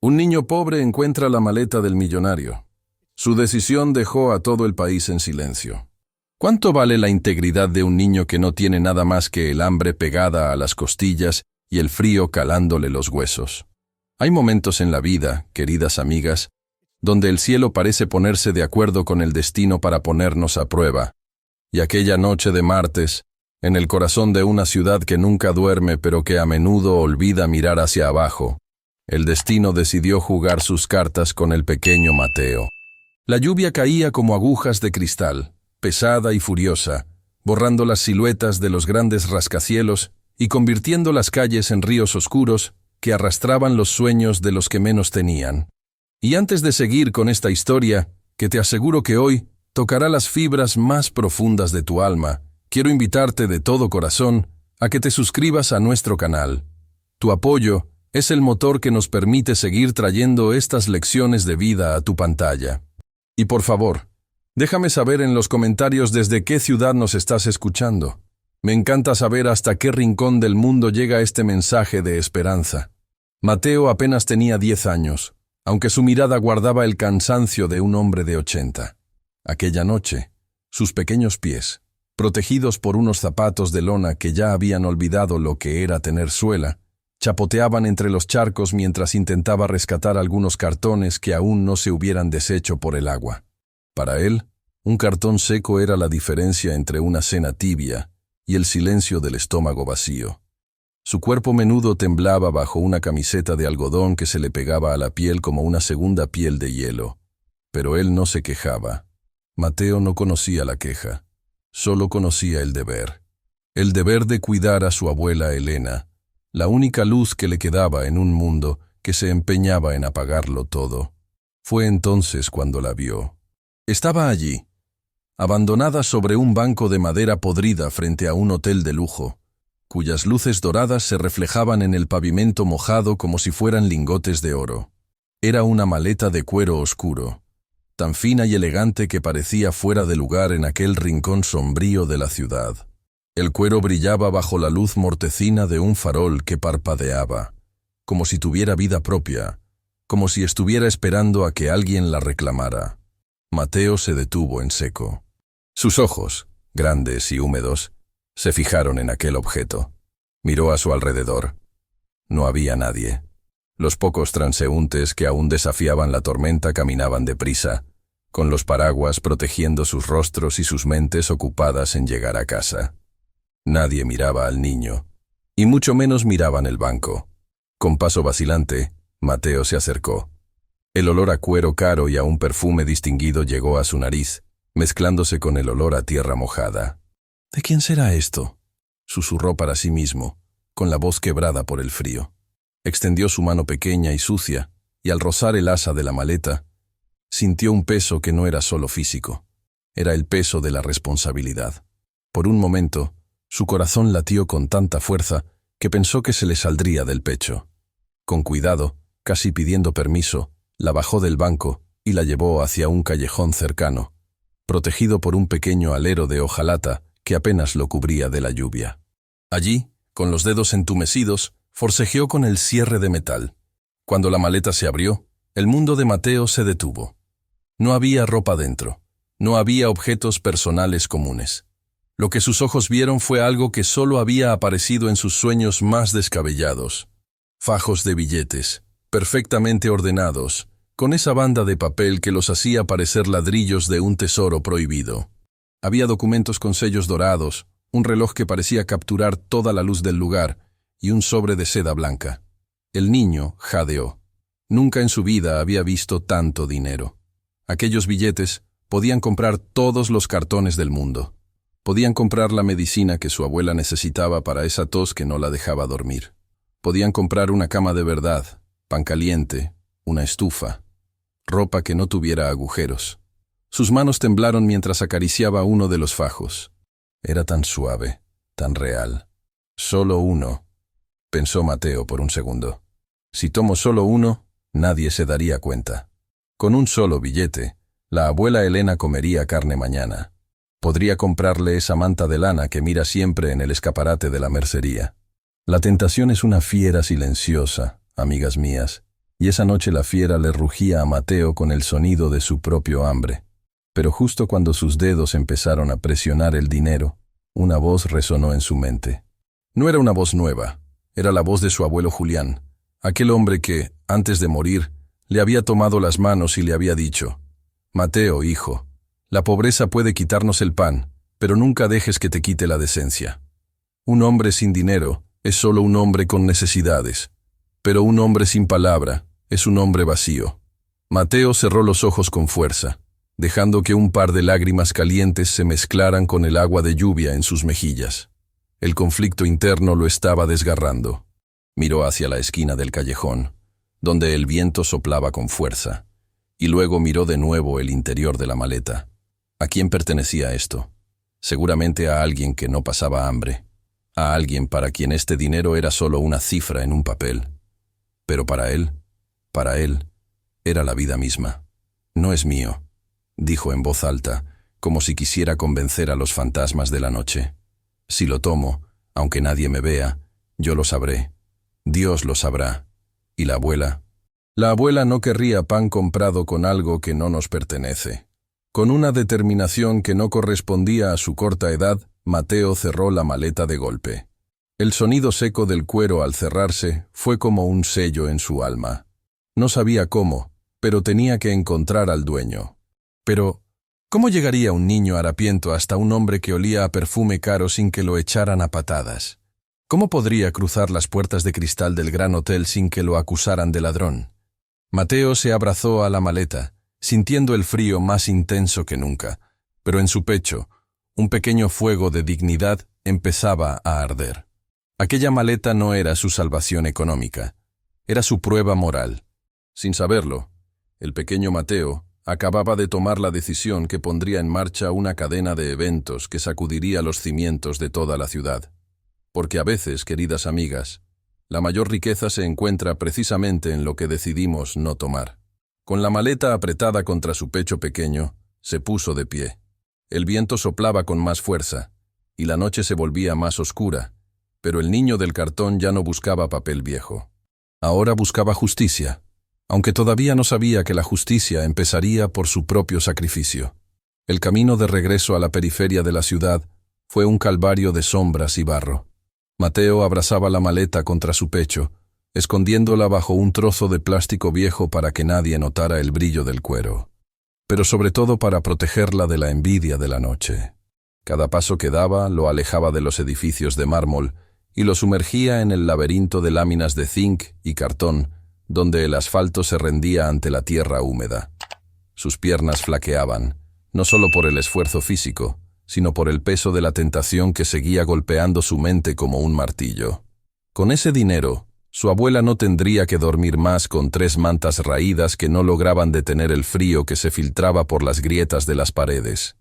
Un niño pobre encuentra la maleta del millonario. Su decisión dejó a todo el país en silencio. ¿Cuánto vale la integridad de un niño que no tiene nada más que el hambre pegada a las costillas y el frío calándole los huesos? Hay momentos en la vida, queridas amigas, donde el cielo parece ponerse de acuerdo con el destino para ponernos a prueba. Y aquella noche de martes, en el corazón de una ciudad que nunca duerme pero que a menudo olvida mirar hacia abajo, el destino decidió jugar sus cartas con el pequeño Mateo. La lluvia caía como agujas de cristal, pesada y furiosa, borrando las siluetas de los grandes rascacielos y convirtiendo las calles en ríos oscuros que arrastraban los sueños de los que menos tenían. Y antes de seguir con esta historia, que te aseguro que hoy tocará las fibras más profundas de tu alma, quiero invitarte de todo corazón a que te suscribas a nuestro canal. Tu apoyo es el motor que nos permite seguir trayendo estas lecciones de vida a tu pantalla. Y por favor, déjame saber en los comentarios desde qué ciudad nos estás escuchando. Me encanta saber hasta qué rincón del mundo llega este mensaje de esperanza. Mateo apenas tenía 10 años, aunque su mirada guardaba el cansancio de un hombre de 80. Aquella noche, sus pequeños pies, protegidos por unos zapatos de lona que ya habían olvidado lo que era tener suela, chapoteaban entre los charcos mientras intentaba rescatar algunos cartones que aún no se hubieran deshecho por el agua. Para él, un cartón seco era la diferencia entre una cena tibia y el silencio del estómago vacío. Su cuerpo menudo temblaba bajo una camiseta de algodón que se le pegaba a la piel como una segunda piel de hielo. Pero él no se quejaba. Mateo no conocía la queja, solo conocía el deber. El deber de cuidar a su abuela Elena, la única luz que le quedaba en un mundo que se empeñaba en apagarlo todo. Fue entonces cuando la vio. Estaba allí, abandonada sobre un banco de madera podrida frente a un hotel de lujo, cuyas luces doradas se reflejaban en el pavimento mojado como si fueran lingotes de oro. Era una maleta de cuero oscuro, tan fina y elegante que parecía fuera de lugar en aquel rincón sombrío de la ciudad. El cuero brillaba bajo la luz mortecina de un farol que parpadeaba, como si tuviera vida propia, como si estuviera esperando a que alguien la reclamara. Mateo se detuvo en seco. Sus ojos, grandes y húmedos, se fijaron en aquel objeto. Miró a su alrededor. No había nadie. Los pocos transeúntes que aún desafiaban la tormenta caminaban deprisa, con los paraguas protegiendo sus rostros y sus mentes ocupadas en llegar a casa. Nadie miraba al niño, y mucho menos miraban el banco. Con paso vacilante, Mateo se acercó. El olor a cuero caro y a un perfume distinguido llegó a su nariz, mezclándose con el olor a tierra mojada. «¿De quién será esto?», susurró para sí mismo, con la voz quebrada por el frío. Extendió su mano pequeña y sucia, y al rozar el asa de la maleta, sintió un peso que no era solo físico. Era el peso de la responsabilidad. Por un momento, su corazón latió con tanta fuerza que pensó que se le saldría del pecho. Con cuidado, casi pidiendo permiso, la bajó del banco y la llevó hacia un callejón cercano, protegido por un pequeño alero de hojalata que apenas lo cubría de la lluvia. Allí, con los dedos entumecidos, forcejeó con el cierre de metal. Cuando la maleta se abrió, el mundo de Mateo se detuvo. No había ropa dentro, no había objetos personales comunes. Lo que sus ojos vieron fue algo que solo había aparecido en sus sueños más descabellados. Fajos de billetes, perfectamente ordenados, con esa banda de papel que los hacía parecer ladrillos de un tesoro prohibido. Había documentos con sellos dorados, un reloj que parecía capturar toda la luz del lugar y un sobre de seda blanca. El niño jadeó. Nunca en su vida había visto tanto dinero. Aquellos billetes podían comprar todos los cartones del mundo. Podían comprar la medicina que su abuela necesitaba para esa tos que no la dejaba dormir. Podían comprar una cama de verdad, pan caliente, una estufa, ropa que no tuviera agujeros. Sus manos temblaron mientras acariciaba uno de los fajos. Era tan suave, tan real. Solo uno, pensó Mateo por un segundo. Si tomo solo uno, nadie se daría cuenta. Con un solo billete, la abuela Elena comería carne mañana. Podría comprarle esa manta de lana que mira siempre en el escaparate de la mercería. La tentación es una fiera silenciosa, amigas mías, Y esa noche la fiera le rugía a Mateo con el sonido de su propio hambre. Pero justo cuando sus dedos empezaron a presionar el dinero, una voz resonó en su mente. No era una voz nueva, era la voz de su abuelo Julián, aquel hombre que, antes de morir, le había tomado las manos y le había dicho: «Mateo, hijo, la pobreza puede quitarnos el pan, pero nunca dejes que te quite la decencia. Un hombre sin dinero es solo un hombre con necesidades, pero un hombre sin palabra es un hombre vacío». Mateo cerró los ojos con fuerza, dejando que un par de lágrimas calientes se mezclaran con el agua de lluvia en sus mejillas. El conflicto interno lo estaba desgarrando. Miró hacia la esquina del callejón, donde el viento soplaba con fuerza, y luego miró de nuevo el interior de la maleta. ¿A quién pertenecía esto? Seguramente a alguien que no pasaba hambre, a alguien para quien este dinero era solo una cifra en un papel. Pero para él, era la vida misma. «No es mío», dijo en voz alta, como si quisiera convencer a los fantasmas de la noche. «Si lo tomo, aunque nadie me vea, yo lo sabré. Dios lo sabrá. ¿Y la abuela?» La abuela no querría pan comprado con algo que no nos pertenece. Con una determinación que no correspondía a su corta edad, Mateo cerró la maleta de golpe. El sonido seco del cuero al cerrarse fue como un sello en su alma. No sabía cómo, pero tenía que encontrar al dueño. Pero, ¿cómo llegaría un niño harapiento hasta un hombre que olía a perfume caro sin que lo echaran a patadas? ¿Cómo podría cruzar las puertas de cristal del gran hotel sin que lo acusaran de ladrón? Mateo se abrazó a la maleta, sintiendo el frío más intenso que nunca, pero en su pecho, un pequeño fuego de dignidad empezaba a arder. Aquella maleta no era su salvación económica, era su prueba moral. Sin saberlo, el pequeño Mateo acababa de tomar la decisión que pondría en marcha una cadena de eventos que sacudiría los cimientos de toda la ciudad. Porque a veces, queridas amigas, la mayor riqueza se encuentra precisamente en lo que decidimos no tomar. Con la maleta apretada contra su pecho pequeño, se puso de pie. El viento soplaba con más fuerza, y la noche se volvía más oscura, pero el niño del cartón ya no buscaba papel viejo. Ahora buscaba justicia, aunque todavía no sabía que la justicia empezaría por su propio sacrificio. El camino de regreso a la periferia de la ciudad fue un calvario de sombras y barro. Mateo abrazaba la maleta contra su pecho, escondiéndola bajo un trozo de plástico viejo para que nadie notara el brillo del cuero, pero sobre todo para protegerla de la envidia de la noche. Cada paso que daba lo alejaba de los edificios de mármol y lo sumergía en el laberinto de láminas de zinc y cartón, donde el asfalto se rendía ante la tierra húmeda. Sus piernas flaqueaban, no solo por el esfuerzo físico, sino por el peso de la tentación que seguía golpeando su mente como un martillo. Con ese dinero, su abuela no tendría que dormir más con 3 mantas raídas que no lograban detener el frío que se filtraba por las grietas de las paredes.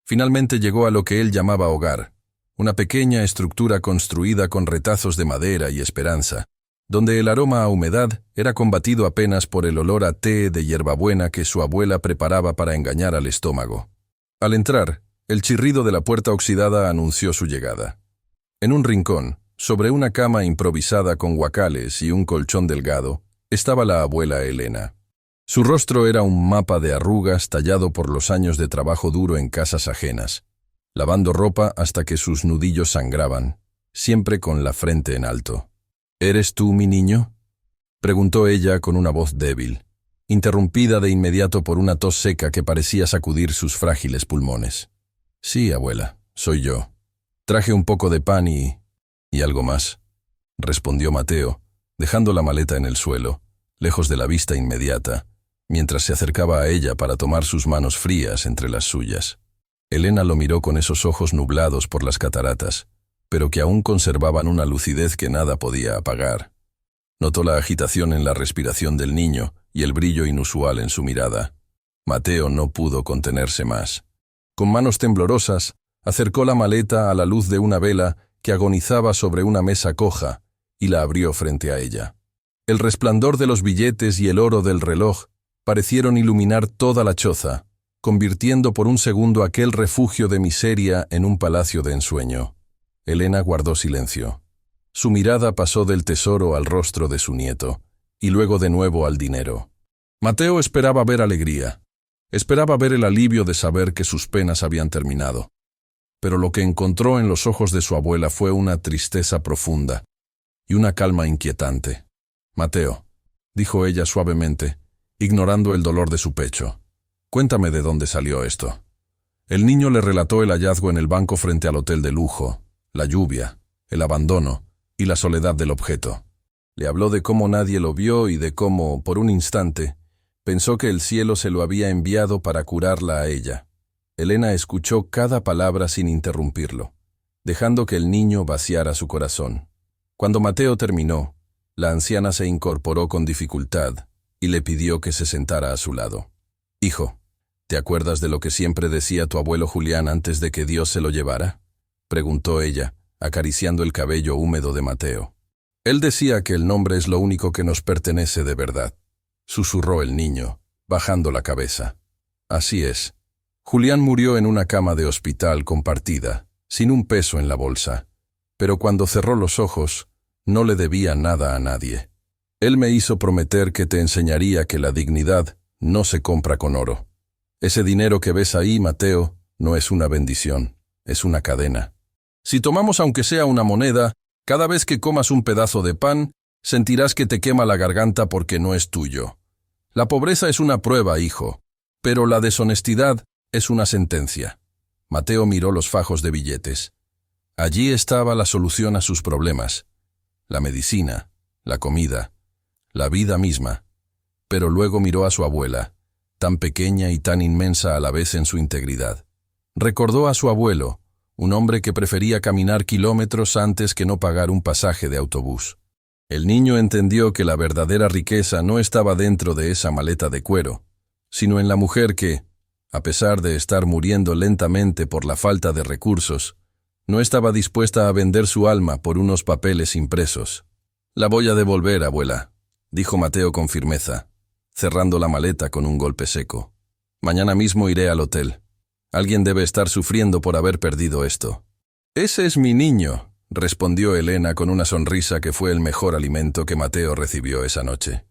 Finalmente llegó a lo que él llamaba hogar, una pequeña estructura construida con retazos de madera y esperanza, donde el aroma a humedad era combatido apenas por el olor a té de hierbabuena que su abuela preparaba para engañar al estómago. Al entrar, el chirrido de la puerta oxidada anunció su llegada. En un rincón, sobre una cama improvisada con guacales y un colchón delgado, estaba la abuela Elena. Su rostro era un mapa de arrugas tallado por los años de trabajo duro en casas ajenas, lavando ropa hasta que sus nudillos sangraban, siempre con la frente en alto. «¿Eres tú mi niño?», preguntó ella con una voz débil, interrumpida de inmediato por una tos seca que parecía sacudir sus frágiles pulmones. «Sí, abuela, soy yo. Traje un poco de pan y algo más», respondió Mateo, dejando la maleta en el suelo, lejos de la vista inmediata, mientras se acercaba a ella para tomar sus manos frías entre las suyas. Elena lo miró con esos ojos nublados por las cataratas, pero que aún conservaban una lucidez que nada podía apagar. Notó la agitación en la respiración del niño y el brillo inusual en su mirada. Mateo no pudo contenerse más. Con manos temblorosas, acercó la maleta a la luz de una vela que agonizaba sobre una mesa coja y la abrió frente a ella. El resplandor de los billetes y el oro del reloj parecieron iluminar toda la choza, convirtiendo por un segundo aquel refugio de miseria en un palacio de ensueño. Elena guardó silencio. Su mirada pasó del tesoro al rostro de su nieto, y luego de nuevo al dinero. Mateo esperaba ver alegría. Esperaba ver el alivio de saber que sus penas habían terminado. Pero lo que encontró en los ojos de su abuela fue una tristeza profunda y una calma inquietante. «Mateo», dijo ella suavemente, ignorando el dolor de su pecho, «cuéntame de dónde salió esto». El niño le relató el hallazgo en el banco frente al hotel de lujo, la lluvia, el abandono y la soledad del objeto. Le habló de cómo nadie lo vio y de cómo, por un instante, pensó que el cielo se lo había enviado para curarla a ella. Elena escuchó cada palabra sin interrumpirlo, dejando que el niño vaciara su corazón. Cuando Mateo terminó, la anciana se incorporó con dificultad y le pidió que se sentara a su lado. «Hijo, ¿te acuerdas de lo que siempre decía tu abuelo Julián antes de que Dios se lo llevara?», preguntó ella, acariciando el cabello húmedo de Mateo. «Él decía que el nombre es lo único que nos pertenece de verdad», susurró el niño, bajando la cabeza. «Así es. Julián murió en una cama de hospital compartida, sin un peso en la bolsa. Pero cuando cerró los ojos, no le debía nada a nadie. Él me hizo prometer que te enseñaría que la dignidad no se compra con oro. Ese dinero que ves ahí, Mateo, no es una bendición, es una cadena. Si tomamos aunque sea una moneda, cada vez que comas un pedazo de pan, sentirás que te quema la garganta porque no es tuyo. La pobreza es una prueba, hijo, pero la deshonestidad es una sentencia». Mateo miró los fajos de billetes. Allí estaba la solución a sus problemas. La medicina, la comida, la vida misma. Pero luego miró a su abuela, tan pequeña y tan inmensa a la vez en su integridad. Recordó a su abuelo, un hombre que prefería caminar kilómetros antes que no pagar un pasaje de autobús. El niño entendió que la verdadera riqueza no estaba dentro de esa maleta de cuero, sino en la mujer que, a pesar de estar muriendo lentamente por la falta de recursos, no estaba dispuesta a vender su alma por unos papeles impresos. «La voy a devolver, abuela», dijo Mateo con firmeza, cerrando la maleta con un golpe seco. «Mañana mismo iré al hotel. Alguien debe estar sufriendo por haber perdido esto». «Ese es mi niño», respondió Elena con una sonrisa que fue el mejor alimento que Mateo recibió esa noche.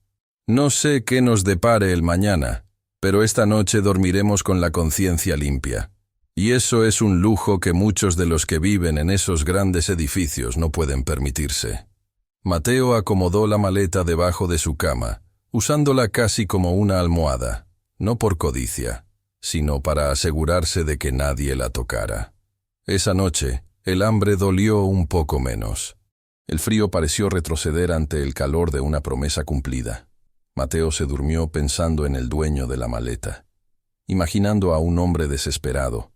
«No sé qué nos depare el mañana, pero esta noche dormiremos con la conciencia limpia. Y eso es un lujo que muchos de los que viven en esos grandes edificios no pueden permitirse». Mateo acomodó la maleta debajo de su cama, usándola casi como una almohada, no por codicia, sino para asegurarse de que nadie la tocara. Esa noche, el hambre dolió un poco menos. El frío pareció retroceder ante el calor de una promesa cumplida. Mateo se durmió pensando en el dueño de la maleta, imaginando a un hombre desesperado,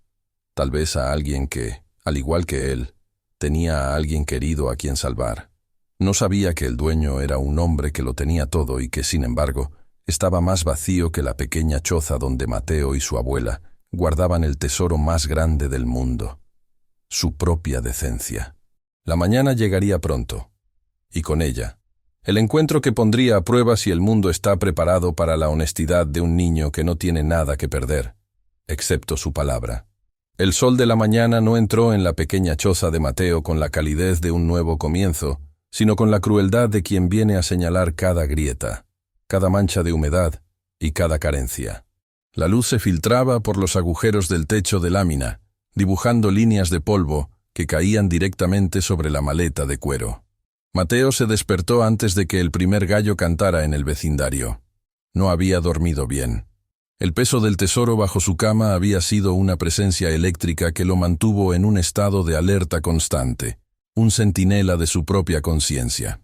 tal vez a alguien que, al igual que él, tenía a alguien querido a quien salvar. No sabía que el dueño era un hombre que lo tenía todo y que, sin embargo, estaba más vacío que la pequeña choza donde Mateo y su abuela guardaban el tesoro más grande del mundo, su propia decencia. La mañana llegaría pronto, y con ella, el encuentro que pondría a prueba si el mundo está preparado para la honestidad de un niño que no tiene nada que perder, excepto su palabra. El sol de la mañana no entró en la pequeña choza de Mateo con la calidez de un nuevo comienzo, sino con la crueldad de quien viene a señalar cada grieta, cada mancha de humedad y cada carencia. La luz se filtraba por los agujeros del techo de lámina, dibujando líneas de polvo que caían directamente sobre la maleta de cuero. Mateo se despertó antes de que el primer gallo cantara en el vecindario. No había dormido bien. El peso del tesoro bajo su cama había sido una presencia eléctrica que lo mantuvo en un estado de alerta constante, un centinela de su propia conciencia.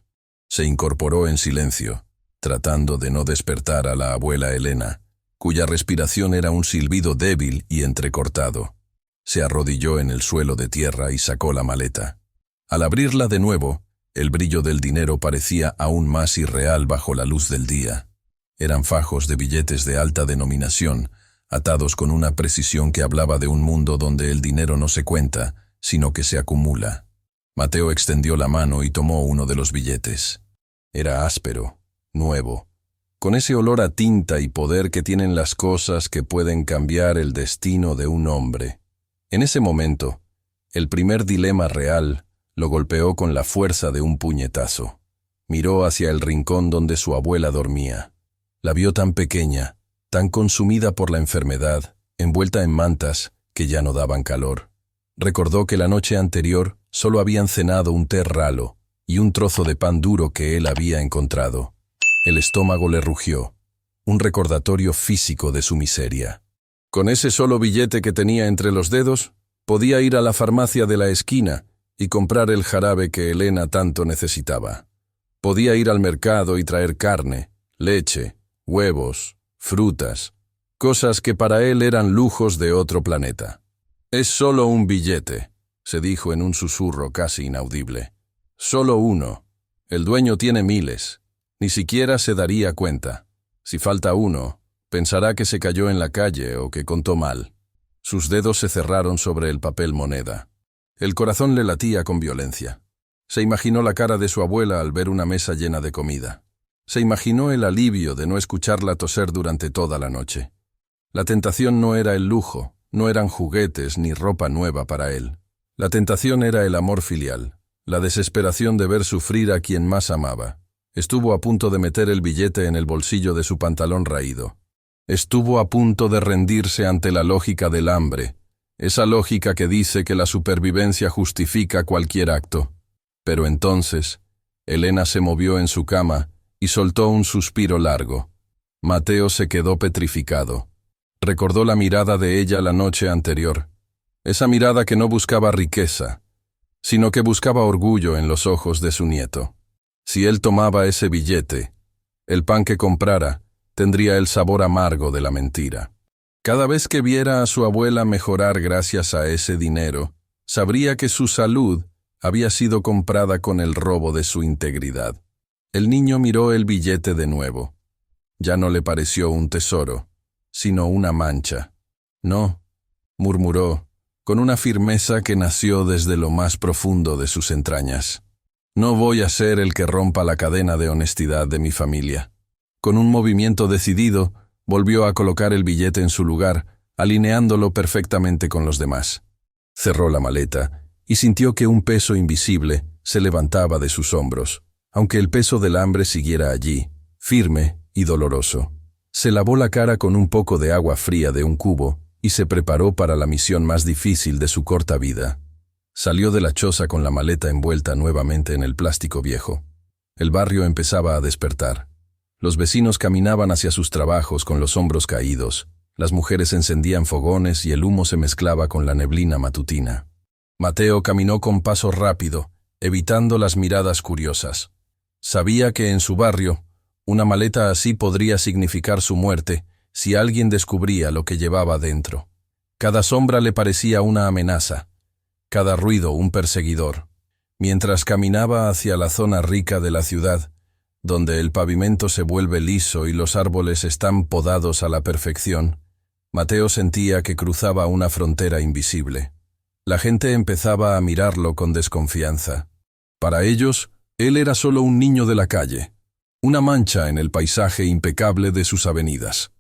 Se incorporó en silencio, tratando de no despertar a la abuela Elena, cuya respiración era un silbido débil y entrecortado. Se arrodilló en el suelo de tierra y sacó la maleta. Al abrirla de nuevo, el brillo del dinero parecía aún más irreal bajo la luz del día. Eran fajos de billetes de alta denominación, atados con una precisión que hablaba de un mundo donde el dinero no se cuenta, sino que se acumula. Mateo extendió la mano y tomó uno de los billetes. Era áspero, nuevo, con ese olor a tinta y poder que tienen las cosas que pueden cambiar el destino de un hombre. En ese momento, el primer dilema real lo golpeó con la fuerza de un puñetazo. Miró hacia el rincón donde su abuela dormía. La vio tan pequeña, tan consumida por la enfermedad, envuelta en mantas que ya no daban calor. Recordó que la noche anterior solo habían cenado un té ralo y un trozo de pan duro que él había encontrado. El estómago le rugió, un recordatorio físico de su miseria. Con ese solo billete que tenía entre los dedos, podía ir a la farmacia de la esquina y comprar el jarabe que Elena tanto necesitaba. Podía ir al mercado y traer carne, leche, huevos, frutas, cosas que para él eran lujos de otro planeta. «Es solo un billete», se dijo en un susurro casi inaudible. «Solo uno. El dueño tiene miles. Ni siquiera se daría cuenta. Si falta uno, pensará que se cayó en la calle o que contó mal». Sus dedos se cerraron sobre el papel moneda. El corazón le latía con violencia. Se imaginó la cara de su abuela al ver una mesa llena de comida. Se imaginó el alivio de no escucharla toser durante toda la noche. La tentación no era el lujo, no eran juguetes ni ropa nueva para él. La tentación era el amor filial, la desesperación de ver sufrir a quien más amaba. Estuvo a punto de meter el billete en el bolsillo de su pantalón raído. Estuvo a punto de rendirse ante la lógica del hambre, esa lógica que dice que la supervivencia justifica cualquier acto. Pero entonces, Elena se movió en su cama y soltó un suspiro largo. Mateo se quedó petrificado. Recordó la mirada de ella la noche anterior, esa mirada que no buscaba riqueza, sino que buscaba orgullo en los ojos de su nieto. Si él tomaba ese billete, el pan que comprara tendría el sabor amargo de la mentira. Cada vez que viera a su abuela mejorar gracias a ese dinero, sabría que su salud había sido comprada con el robo de su integridad. El niño miró el billete de nuevo. Ya no le pareció un tesoro, sino una mancha. «No», murmuró, con una firmeza que nació desde lo más profundo de sus entrañas. «No voy a ser el que rompa la cadena de honestidad de mi familia». Con un movimiento decidido, volvió a colocar el billete en su lugar, alineándolo perfectamente con los demás. Cerró la maleta y sintió que un peso invisible se levantaba de sus hombros, aunque el peso del hambre siguiera allí, firme y doloroso. Se lavó la cara con un poco de agua fría de un cubo y se preparó para la misión más difícil de su corta vida. Salió de la choza con la maleta envuelta nuevamente en el plástico viejo. El barrio empezaba a despertar. Los vecinos caminaban hacia sus trabajos con los hombros caídos. Las mujeres encendían fogones y el humo se mezclaba con la neblina matutina. Mateo caminó con paso rápido, evitando las miradas curiosas. Sabía que en su barrio, una maleta así podría significar su muerte si alguien descubría lo que llevaba dentro. Cada sombra le parecía una amenaza, cada ruido un perseguidor. Mientras caminaba hacia la zona rica de la ciudad, donde el pavimento se vuelve liso y los árboles están podados a la perfección, Mateo sentía que cruzaba una frontera invisible. La gente empezaba a mirarlo con desconfianza. Para ellos, él era solo un niño de la calle, una mancha en el paisaje impecable de sus avenidas.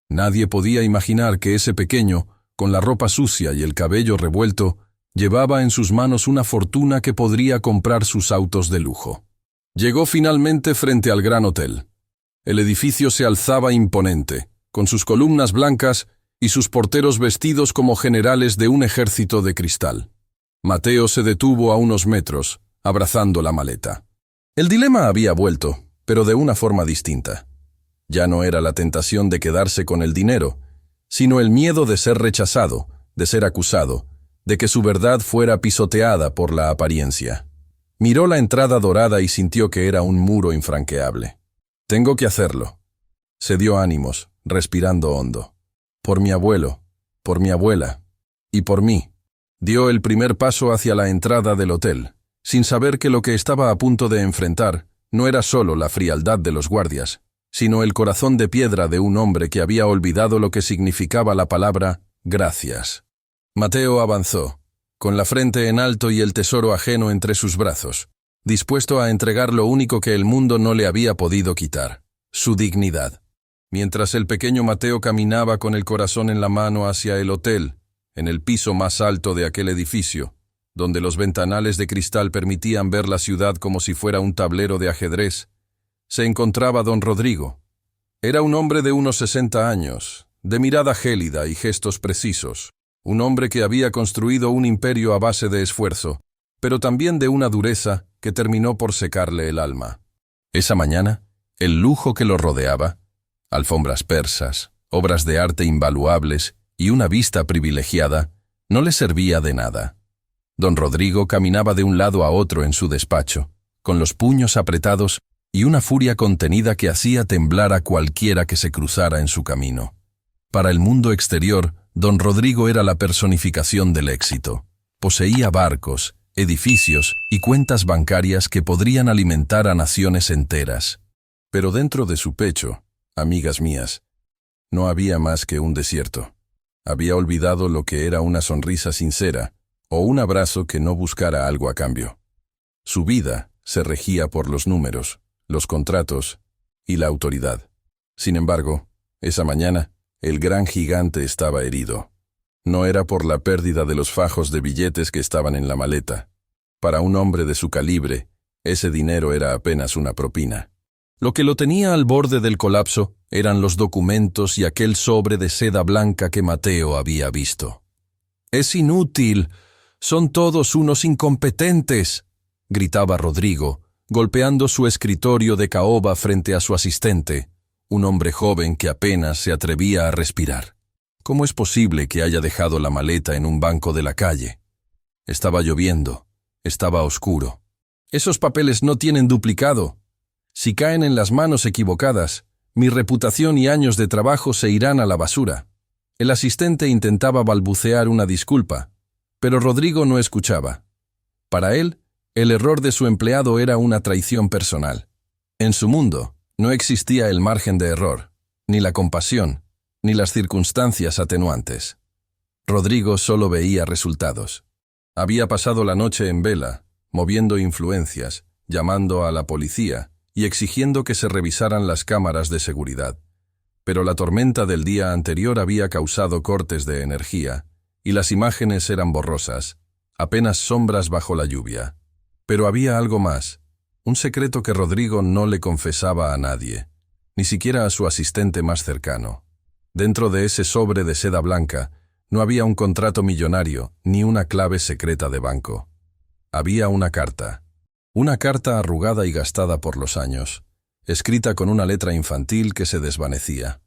Nadie podía imaginar que ese pequeño, con la ropa sucia y el cabello revuelto, llevaba en sus manos una fortuna que podría comprar sus autos de lujo. Llegó finalmente frente al gran hotel. El edificio se alzaba imponente, con sus columnas blancas y sus porteros vestidos como generales de un ejército de cristal. Mateo se detuvo a unos metros, abrazando la maleta. El dilema había vuelto, pero de una forma distinta. Ya no era la tentación de quedarse con el dinero, sino el miedo de ser rechazado, de ser acusado, de que su verdad fuera pisoteada por la apariencia. Miró la entrada dorada y sintió que era un muro infranqueable. «Tengo que hacerlo». Se dio ánimos, respirando hondo. «Por mi abuelo, por mi abuela, y por mí». Dio el primer paso hacia la entrada del hotel, sin saber que lo que estaba a punto de enfrentar no era solo la frialdad de los guardias, sino el corazón de piedra de un hombre que había olvidado lo que significaba la palabra «gracias». Mateo avanzó, con la frente en alto y el tesoro ajeno entre sus brazos, dispuesto a entregar lo único que el mundo no le había podido quitar, su dignidad. Mientras el pequeño Mateo caminaba con el corazón en la mano hacia el hotel, en el piso más alto de aquel edificio, donde los ventanales de cristal permitían ver la ciudad como si fuera un tablero de ajedrez, se encontraba don Rodrigo. Era un hombre de unos 60 años, de mirada gélida y gestos precisos, un hombre que había construido un imperio a base de esfuerzo, pero también de una dureza que terminó por secarle el alma. Esa mañana, el lujo que lo rodeaba, alfombras persas, obras de arte invaluables y una vista privilegiada, no le servía de nada. Don Rodrigo caminaba de un lado a otro en su despacho, con los puños apretados y una furia contenida que hacía temblar a cualquiera que se cruzara en su camino. Para el mundo exterior, don Rodrigo era la personificación del éxito. Poseía barcos, edificios y cuentas bancarias que podrían alimentar a naciones enteras. Pero dentro de su pecho, amigas mías, no había más que un desierto. Había olvidado lo que era una sonrisa sincera o un abrazo que no buscara algo a cambio. Su vida se regía por los números, los contratos y la autoridad. Sin embargo, esa mañana, el gran gigante estaba herido. No era por la pérdida de los fajos de billetes que estaban en la maleta. Para un hombre de su calibre, ese dinero era apenas una propina. Lo que lo tenía al borde del colapso eran los documentos y aquel sobre de seda blanca que Mateo había visto. «Es inútil. Son todos unos incompetentes», gritaba Rodrigo, golpeando su escritorio de caoba frente a su asistente, un hombre joven que apenas se atrevía a respirar. ¿Cómo es posible que haya dejado la maleta en un banco de la calle? Estaba lloviendo, estaba oscuro. «Esos papeles no tienen duplicado. Si caen en las manos equivocadas, mi reputación y años de trabajo se irán a la basura». El asistente intentaba balbucear una disculpa, pero Rodrigo no escuchaba. Para él, el error de su empleado era una traición personal. En su mundo, no existía el margen de error, ni la compasión, ni las circunstancias atenuantes. Rodrigo solo veía resultados. Había pasado la noche en vela, moviendo influencias, llamando a la policía y exigiendo que se revisaran las cámaras de seguridad. Pero la tormenta del día anterior había causado cortes de energía, y las imágenes eran borrosas, apenas sombras bajo la lluvia. Pero había algo más, un secreto que Rodrigo no le confesaba a nadie, ni siquiera a su asistente más cercano. Dentro de ese sobre de seda blanca no había un contrato millonario ni una clave secreta de banco. Había una carta arrugada y gastada por los años, escrita con una letra infantil que se desvanecía.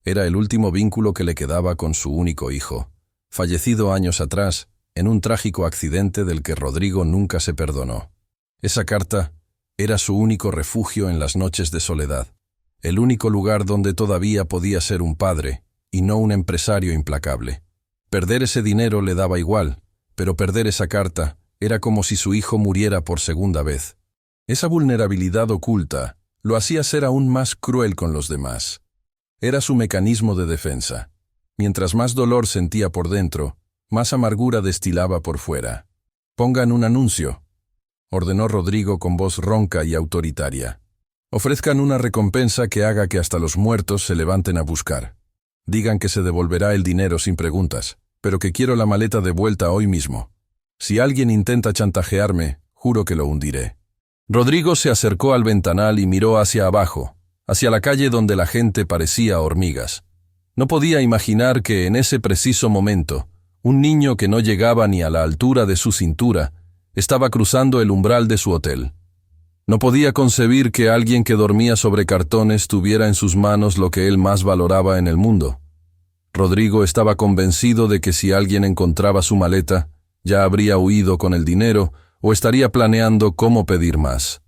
Era el último vínculo que le quedaba con su único hijo, fallecido años atrás en un trágico accidente del que Rodrigo nunca se perdonó. Esa carta era su único refugio en las noches de soledad, el único lugar donde todavía podía ser un padre y no un empresario implacable. Perder ese dinero le daba igual, pero perder esa carta era como si su hijo muriera por segunda vez. Esa vulnerabilidad oculta lo hacía ser aún más cruel con los demás. Era su mecanismo de defensa. Mientras más dolor sentía por dentro, más amargura destilaba por fuera. «Pongan un anuncio», ordenó Rodrigo con voz ronca y autoritaria. «Ofrezcan una recompensa que haga que hasta los muertos se levanten a buscar. Digan que se devolverá el dinero sin preguntas, pero que quiero la maleta de vuelta hoy mismo. Si alguien intenta chantajearme, juro que lo hundiré». Rodrigo se acercó al ventanal y miró hacia abajo, hacia la calle donde la gente parecía hormigas. No podía imaginar que en ese preciso momento, un niño que no llegaba ni a la altura de su cintura estaba cruzando el umbral de su hotel. No podía concebir que alguien que dormía sobre cartones tuviera en sus manos lo que él más valoraba en el mundo. Rodrigo estaba convencido de que si alguien encontraba su maleta, ya habría huido con el dinero o estaría planeando cómo pedir más.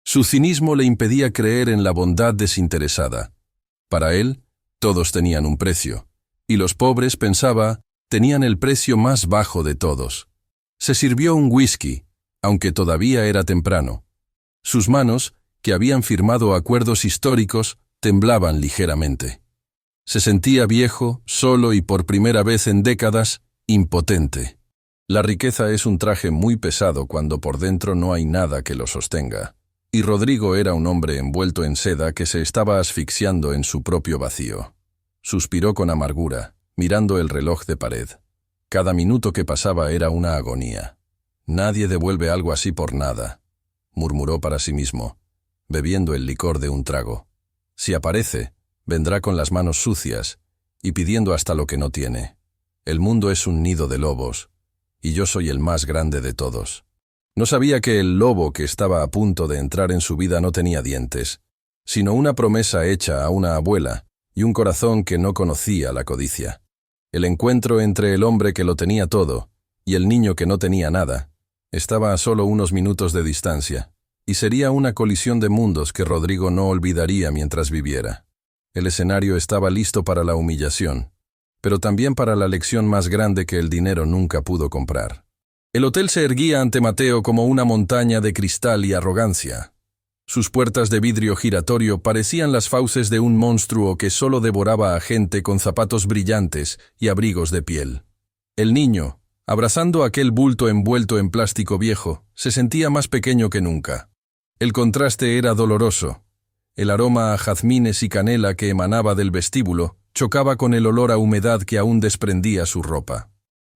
Su cinismo le impedía creer en la bondad desinteresada. Para él, todos tenían un precio, y los pobres, pensaba, tenían el precio más bajo de todos. Se sirvió un whisky, aunque todavía era temprano. Sus manos, que habían firmado acuerdos históricos, temblaban ligeramente. Se sentía viejo, solo y por primera vez en décadas, impotente. La riqueza es un traje muy pesado cuando por dentro no hay nada que lo sostenga. Y Rodrigo era un hombre envuelto en seda que se estaba asfixiando en su propio vacío. Suspiró con amargura, mirando el reloj de pared. Cada minuto que pasaba era una agonía. Nadie devuelve algo así por nada, murmuró para sí mismo, bebiendo el licor de un trago. Si aparece, vendrá con las manos sucias y pidiendo hasta lo que no tiene. El mundo es un nido de lobos, y yo soy el más grande de todos. No sabía que el lobo que estaba a punto de entrar en su vida no tenía dientes, sino una promesa hecha a una abuela y un corazón que no conocía la codicia. El encuentro entre el hombre que lo tenía todo y el niño que no tenía nada estaba a solo unos minutos de distancia, y sería una colisión de mundos que Rodrigo no olvidaría mientras viviera. El escenario estaba listo para la humillación, pero también para la lección más grande que el dinero nunca pudo comprar. El hotel se erguía ante Mateo como una montaña de cristal y arrogancia. Sus puertas de vidrio giratorio parecían las fauces de un monstruo que solo devoraba a gente con zapatos brillantes y abrigos de piel. El niño, abrazando aquel bulto envuelto en plástico viejo, se sentía más pequeño que nunca. El contraste era doloroso. El aroma a jazmines y canela que emanaba del vestíbulo chocaba con el olor a humedad que aún desprendía su ropa.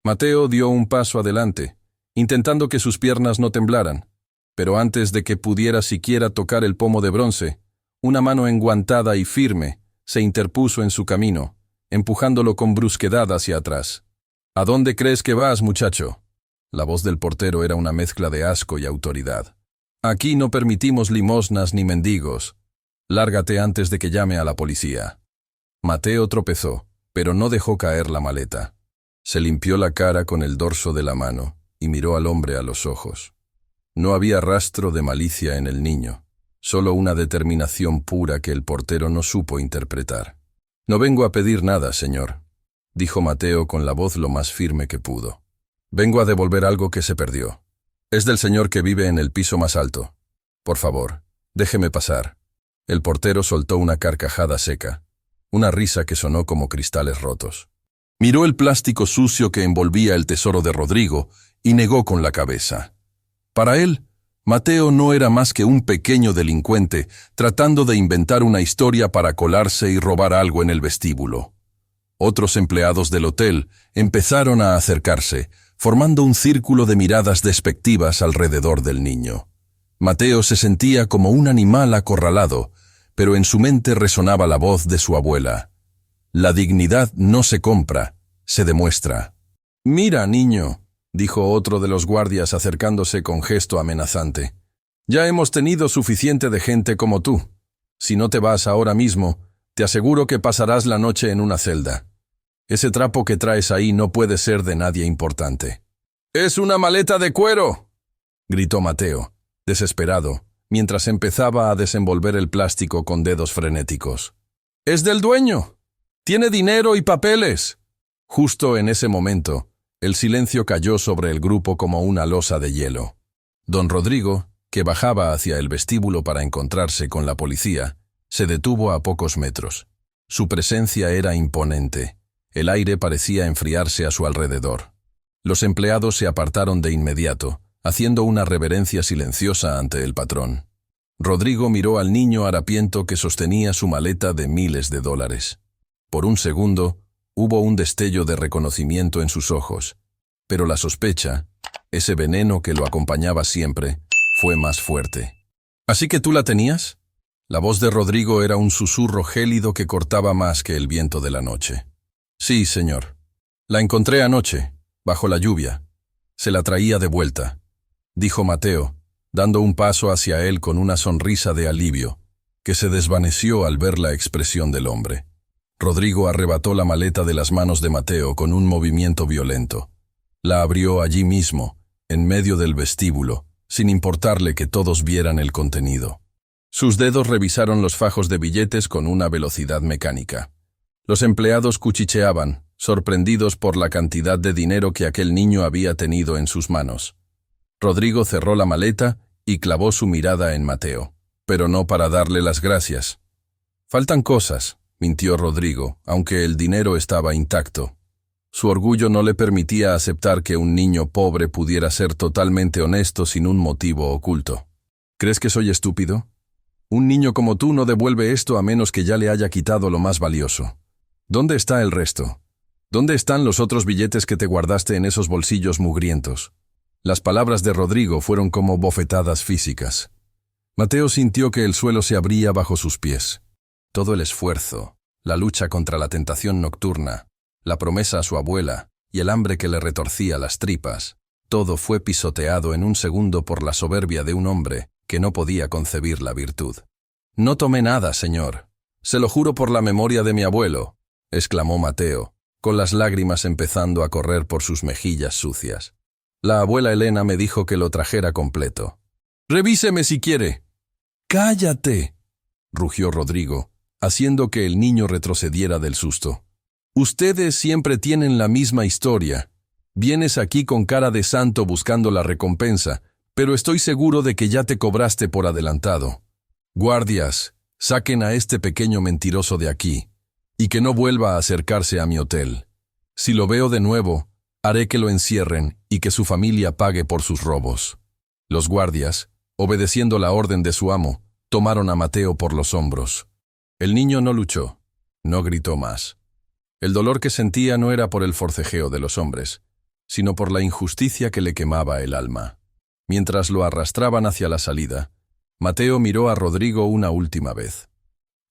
Mateo dio un paso adelante, intentando que sus piernas no temblaran, pero antes de que pudiera siquiera tocar el pomo de bronce, una mano enguantada y firme se interpuso en su camino, empujándolo con brusquedad hacia atrás. «¿A dónde crees que vas, muchacho?». La voz del portero era una mezcla de asco y autoridad. «Aquí no permitimos limosnas ni mendigos. Lárgate antes de que llame a la policía». Mateo tropezó, pero no dejó caer la maleta. Se limpió la cara con el dorso de la mano y miró al hombre a los ojos. No había rastro de malicia en el niño, solo una determinación pura que el portero no supo interpretar. «No vengo a pedir nada, señor», dijo Mateo con la voz lo más firme que pudo. «Vengo a devolver algo que se perdió. Es del señor que vive en el piso más alto. Por favor, déjeme pasar». El portero soltó una carcajada seca, una risa que sonó como cristales rotos. Miró el plástico sucio que envolvía el tesoro de Rodrigo y negó con la cabeza. Para él, Mateo no era más que un pequeño delincuente tratando de inventar una historia para colarse y robar algo en el vestíbulo. Otros empleados del hotel empezaron a acercarse, formando un círculo de miradas despectivas alrededor del niño. Mateo se sentía como un animal acorralado, pero en su mente resonaba la voz de su abuela. «La dignidad no se compra, se demuestra». «Mira, niño», dijo otro de los guardias acercándose con gesto amenazante. «Ya hemos tenido suficiente de gente como tú. Si no te vas ahora mismo, te aseguro que pasarás la noche en una celda. Ese trapo que traes ahí no puede ser de nadie importante». «¡Es una maleta de cuero!», gritó Mateo, desesperado, mientras empezaba a desenvolver el plástico con dedos frenéticos. «¡Es del dueño! ¡Tiene dinero y papeles!». Justo en ese momento, el silencio cayó sobre el grupo como una losa de hielo. Don Rodrigo, que bajaba hacia el vestíbulo para encontrarse con la policía, se detuvo a pocos metros. Su presencia era imponente. El aire parecía enfriarse a su alrededor. Los empleados se apartaron de inmediato, haciendo una reverencia silenciosa ante el patrón. Rodrigo miró al niño harapiento que sostenía su maleta de miles de dólares. Por un segundo, hubo un destello de reconocimiento en sus ojos, pero la sospecha, ese veneno que lo acompañaba siempre, fue más fuerte. «¿Así que tú la tenías?». La voz de Rodrigo era un susurro gélido que cortaba más que el viento de la noche. «Sí, señor. La encontré anoche, bajo la lluvia. Se la traía de vuelta», dijo Mateo, dando un paso hacia él con una sonrisa de alivio, que se desvaneció al ver la expresión del hombre. Rodrigo arrebató la maleta de las manos de Mateo con un movimiento violento. La abrió allí mismo, en medio del vestíbulo, sin importarle que todos vieran el contenido. Sus dedos revisaron los fajos de billetes con una velocidad mecánica. Los empleados cuchicheaban, sorprendidos por la cantidad de dinero que aquel niño había tenido en sus manos. Rodrigo cerró la maleta y clavó su mirada en Mateo, pero no para darle las gracias. «Faltan cosas», mintió Rodrigo, aunque el dinero estaba intacto. Su orgullo no le permitía aceptar que un niño pobre pudiera ser totalmente honesto sin un motivo oculto. «¿Crees que soy estúpido? Un niño como tú no devuelve esto a menos que ya le haya quitado lo más valioso. ¿Dónde está el resto? ¿Dónde están los otros billetes que te guardaste en esos bolsillos mugrientos?». Las palabras de Rodrigo fueron como bofetadas físicas. Mateo sintió que el suelo se abría bajo sus pies. Todo el esfuerzo, la lucha contra la tentación nocturna, la promesa a su abuela y el hambre que le retorcía las tripas, todo fue pisoteado en un segundo por la soberbia de un hombre que no podía concebir la virtud. «No tomé nada, señor. Se lo juro por la memoria de mi abuelo», exclamó Mateo, con las lágrimas empezando a correr por sus mejillas sucias. «La abuela Elena me dijo que lo trajera completo». «Revíseme si quiere». «¡Cállate!», rugió Rodrigo, haciendo que el niño retrocediera del susto. «Ustedes siempre tienen la misma historia. Vienes aquí con cara de santo buscando la recompensa, pero estoy seguro de que ya te cobraste por adelantado. Guardias, saquen a este pequeño mentiroso de aquí, y que no vuelva a acercarse a mi hotel. Si lo veo de nuevo, haré que lo encierren y que su familia pague por sus robos». Los guardias, obedeciendo la orden de su amo, tomaron a Mateo por los hombros. El niño no luchó, no gritó más. El dolor que sentía no era por el forcejeo de los hombres, sino por la injusticia que le quemaba el alma. Mientras lo arrastraban hacia la salida, Mateo miró a Rodrigo una última vez.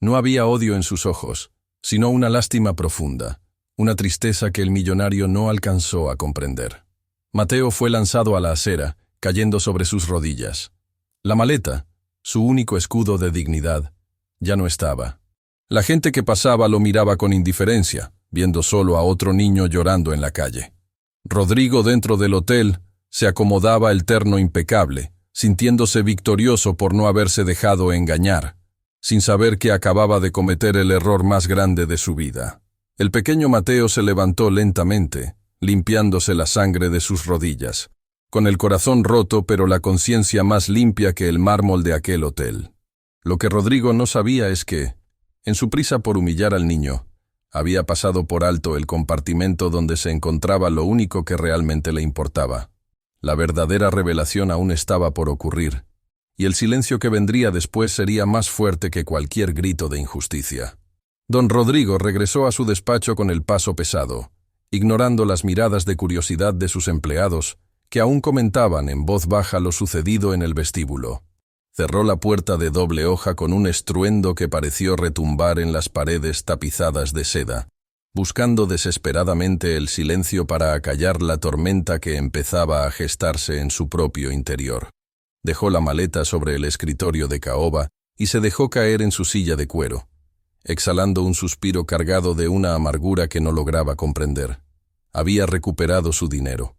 No había odio en sus ojos, sino una lástima profunda, una tristeza que el millonario no alcanzó a comprender. Mateo fue lanzado a la acera, cayendo sobre sus rodillas. La maleta, su único escudo de dignidad, ya no estaba. La gente que pasaba lo miraba con indiferencia, viendo solo a otro niño llorando en la calle. Rodrigo, dentro del hotel, se acomodaba el terno impecable, sintiéndose victorioso por no haberse dejado engañar, sin saber que acababa de cometer el error más grande de su vida. El pequeño Mateo se levantó lentamente, limpiándose la sangre de sus rodillas, con el corazón roto pero la conciencia más limpia que el mármol de aquel hotel. Lo que Rodrigo no sabía es que, en su prisa por humillar al niño, había pasado por alto el compartimento donde se encontraba lo único que realmente le importaba. La verdadera revelación aún estaba por ocurrir, y el silencio que vendría después sería más fuerte que cualquier grito de injusticia. Don Rodrigo regresó a su despacho con el paso pesado, ignorando las miradas de curiosidad de sus empleados, que aún comentaban en voz baja lo sucedido en el vestíbulo. Cerró la puerta de doble hoja con un estruendo que pareció retumbar en las paredes tapizadas de seda, buscando desesperadamente el silencio para acallar la tormenta que empezaba a gestarse en su propio interior. Dejó la maleta sobre el escritorio de caoba y se dejó caer en su silla de cuero, exhalando un suspiro cargado de una amargura que no lograba comprender. Había recuperado su dinero.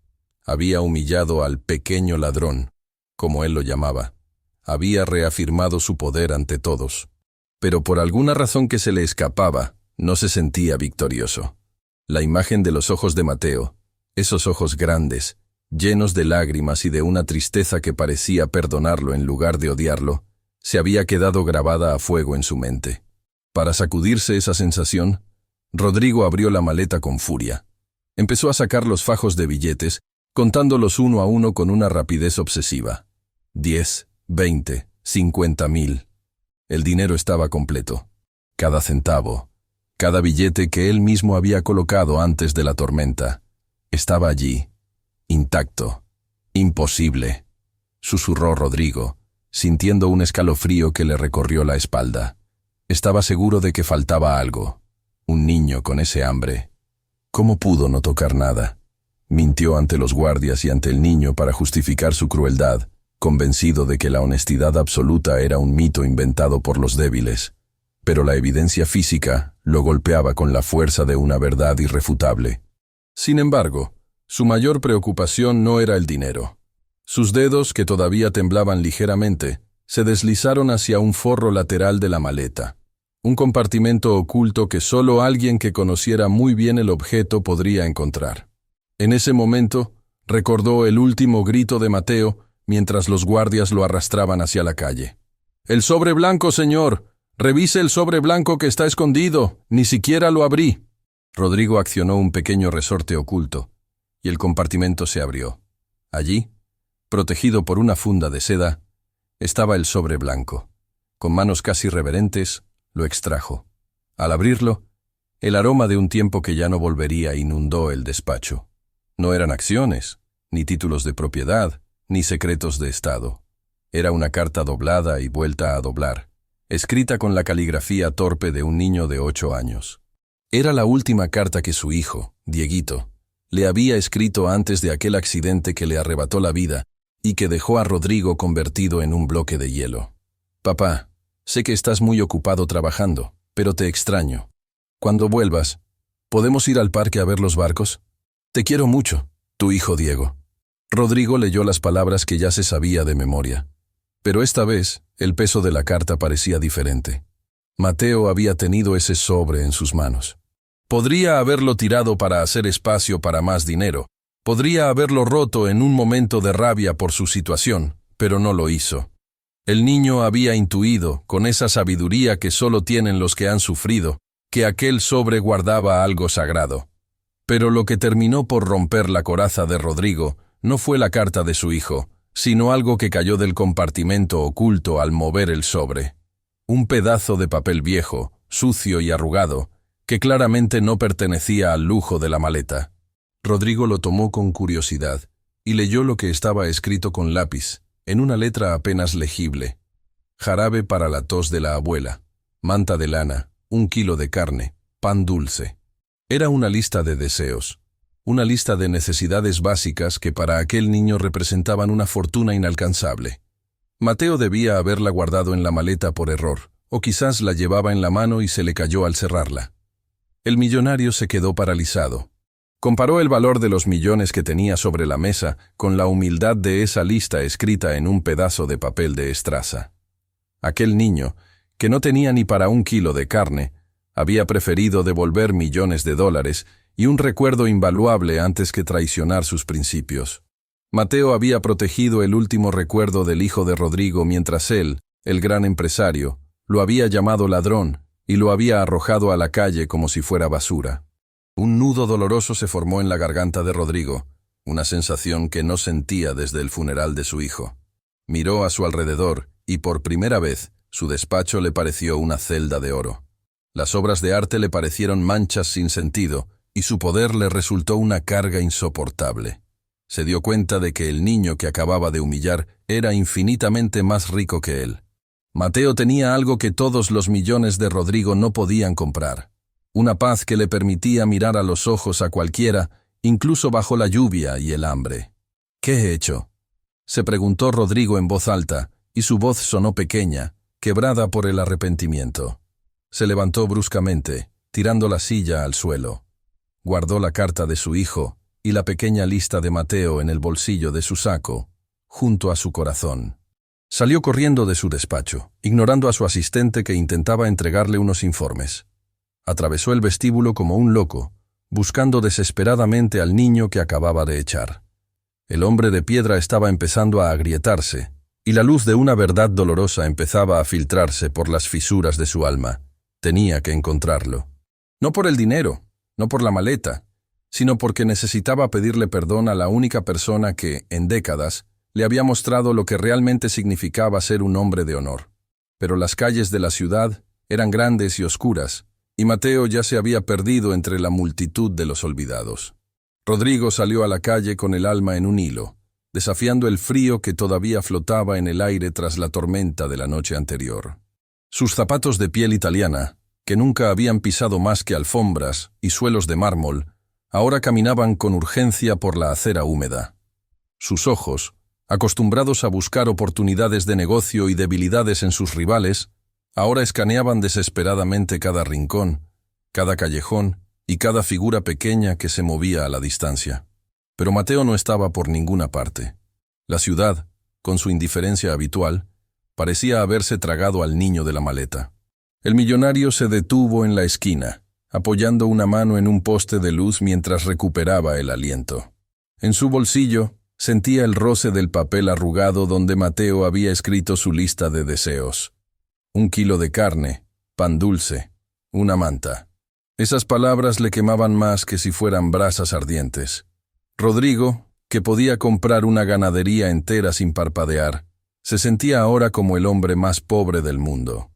Había humillado al pequeño ladrón, como él lo llamaba. Había reafirmado su poder ante todos. Pero por alguna razón que se le escapaba, no se sentía victorioso. La imagen de los ojos de Mateo, esos ojos grandes, llenos de lágrimas y de una tristeza que parecía perdonarlo en lugar de odiarlo, se había quedado grabada a fuego en su mente. Para sacudirse esa sensación, Rodrigo abrió la maleta con furia. Empezó a sacar los fajos de billetes, contándolos uno a uno con una rapidez obsesiva. 10, 20, 50.000. El dinero estaba completo. Cada centavo, cada billete que él mismo había colocado antes de la tormenta, estaba allí, intacto. Imposible, susurró Rodrigo, sintiendo un escalofrío que le recorrió la espalda. Estaba seguro de que faltaba algo. Un niño con ese hambre. ¿Cómo pudo no tocar nada? Mintió ante los guardias y ante el niño para justificar su crueldad, convencido de que la honestidad absoluta era un mito inventado por los débiles. Pero la evidencia física lo golpeaba con la fuerza de una verdad irrefutable. Sin embargo, su mayor preocupación no era el dinero. Sus dedos, que todavía temblaban ligeramente, se deslizaron hacia un forro lateral de la maleta, un compartimento oculto que solo alguien que conociera muy bien el objeto podría encontrar. En ese momento, recordó el último grito de Mateo mientras los guardias lo arrastraban hacia la calle. «El sobre blanco, señor. Revise el sobre blanco que está escondido. Ni siquiera lo abrí». Rodrigo accionó un pequeño resorte oculto, y el compartimento se abrió. Allí, protegido por una funda de seda, estaba el sobre blanco. Con manos casi reverentes, lo extrajo. Al abrirlo, el aroma de un tiempo que ya no volvería inundó el despacho. No eran acciones, ni títulos de propiedad, ni secretos de Estado. Era una carta doblada y vuelta a doblar, escrita con la caligrafía torpe de un niño de 8 años. Era la última carta que su hijo, Dieguito, le había escrito antes de aquel accidente que le arrebató la vida y que dejó a Rodrigo convertido en un bloque de hielo. Papá, sé que estás muy ocupado trabajando, pero te extraño. Cuando vuelvas, ¿podemos ir al parque a ver los barcos? Te quiero mucho, tu hijo Diego. Rodrigo leyó las palabras que ya se sabía de memoria. Pero esta vez, el peso de la carta parecía diferente. Mateo había tenido ese sobre en sus manos. Podría haberlo tirado para hacer espacio para más dinero. Podría haberlo roto en un momento de rabia por su situación, pero no lo hizo. El niño había intuido, con esa sabiduría que solo tienen los que han sufrido, que aquel sobre guardaba algo sagrado. Pero lo que terminó por romper la coraza de Rodrigo no fue la carta de su hijo, sino algo que cayó del compartimento oculto al mover el sobre. Un pedazo de papel viejo, sucio y arrugado, que claramente no pertenecía al lujo de la maleta. Rodrigo lo tomó con curiosidad y leyó lo que estaba escrito con lápiz, en una letra apenas legible. Jarabe para la tos de la abuela, manta de lana, 1 kilo de carne, pan dulce. Era una lista de deseos, una lista de necesidades básicas que para aquel niño representaban una fortuna inalcanzable. Mateo debía haberla guardado en la maleta por error, o quizás la llevaba en la mano y se le cayó al cerrarla. El millonario se quedó paralizado. Comparó el valor de los millones que tenía sobre la mesa con la humildad de esa lista escrita en un pedazo de papel de estraza. Aquel niño, que no tenía ni para 1 kilo de carne, había preferido devolver millones de dólares y un recuerdo invaluable antes que traicionar sus principios. Mateo había protegido el último recuerdo del hijo de Rodrigo mientras él, el gran empresario, lo había llamado ladrón y lo había arrojado a la calle como si fuera basura. Un nudo doloroso se formó en la garganta de Rodrigo, una sensación que no sentía desde el funeral de su hijo. Miró a su alrededor y por primera vez su despacho le pareció una celda de oro. Las obras de arte le parecieron manchas sin sentido y su poder le resultó una carga insoportable. Se dio cuenta de que el niño que acababa de humillar era infinitamente más rico que él. Mateo tenía algo que todos los millones de Rodrigo no podían comprar. Una paz que le permitía mirar a los ojos a cualquiera, incluso bajo la lluvia y el hambre. ¿Qué he hecho?, se preguntó Rodrigo en voz alta, y su voz sonó pequeña, quebrada por el arrepentimiento. Se levantó bruscamente, tirando la silla al suelo. Guardó la carta de su hijo y la pequeña lista de Mateo en el bolsillo de su saco, junto a su corazón. Salió corriendo de su despacho, ignorando a su asistente que intentaba entregarle unos informes. Atravesó el vestíbulo como un loco, buscando desesperadamente al niño que acababa de echar. El hombre de piedra estaba empezando a agrietarse, y la luz de una verdad dolorosa empezaba a filtrarse por las fisuras de su alma. Tenía que encontrarlo. No por el dinero, no por la maleta, sino porque necesitaba pedirle perdón a la única persona que, en décadas, le había mostrado lo que realmente significaba ser un hombre de honor. Pero las calles de la ciudad eran grandes y oscuras, y Mateo ya se había perdido entre la multitud de los olvidados. Rodrigo salió a la calle con el alma en un hilo, desafiando el frío que todavía flotaba en el aire tras la tormenta de la noche anterior. Sus zapatos de piel italiana, que nunca habían pisado más que alfombras y suelos de mármol, ahora caminaban con urgencia por la acera húmeda. Sus ojos, acostumbrados a buscar oportunidades de negocio y debilidades en sus rivales, ahora escaneaban desesperadamente cada rincón, cada callejón y cada figura pequeña que se movía a la distancia. Pero Mateo no estaba por ninguna parte. La ciudad, con su indiferencia habitual, parecía haberse tragado al niño de la maleta. El millonario se detuvo en la esquina, apoyando una mano en un poste de luz mientras recuperaba el aliento. En su bolsillo sentía el roce del papel arrugado donde Mateo había escrito su lista de deseos. 1 kilo de carne, pan dulce, una manta. Esas palabras le quemaban más que si fueran brasas ardientes. Rodrigo, que podía comprar una ganadería entera sin parpadear, se sentía ahora como el hombre más pobre del mundo.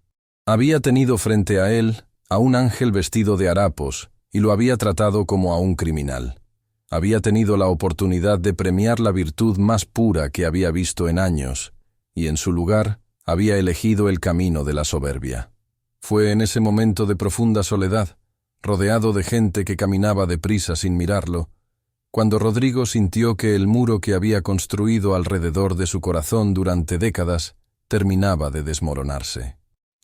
Había tenido frente a él a un ángel vestido de harapos y lo había tratado como a un criminal. Había tenido la oportunidad de premiar la virtud más pura que había visto en años, y en su lugar había elegido el camino de la soberbia. Fue en ese momento de profunda soledad, rodeado de gente que caminaba deprisa sin mirarlo, cuando Rodrigo sintió que el muro que había construido alrededor de su corazón durante décadas terminaba de desmoronarse.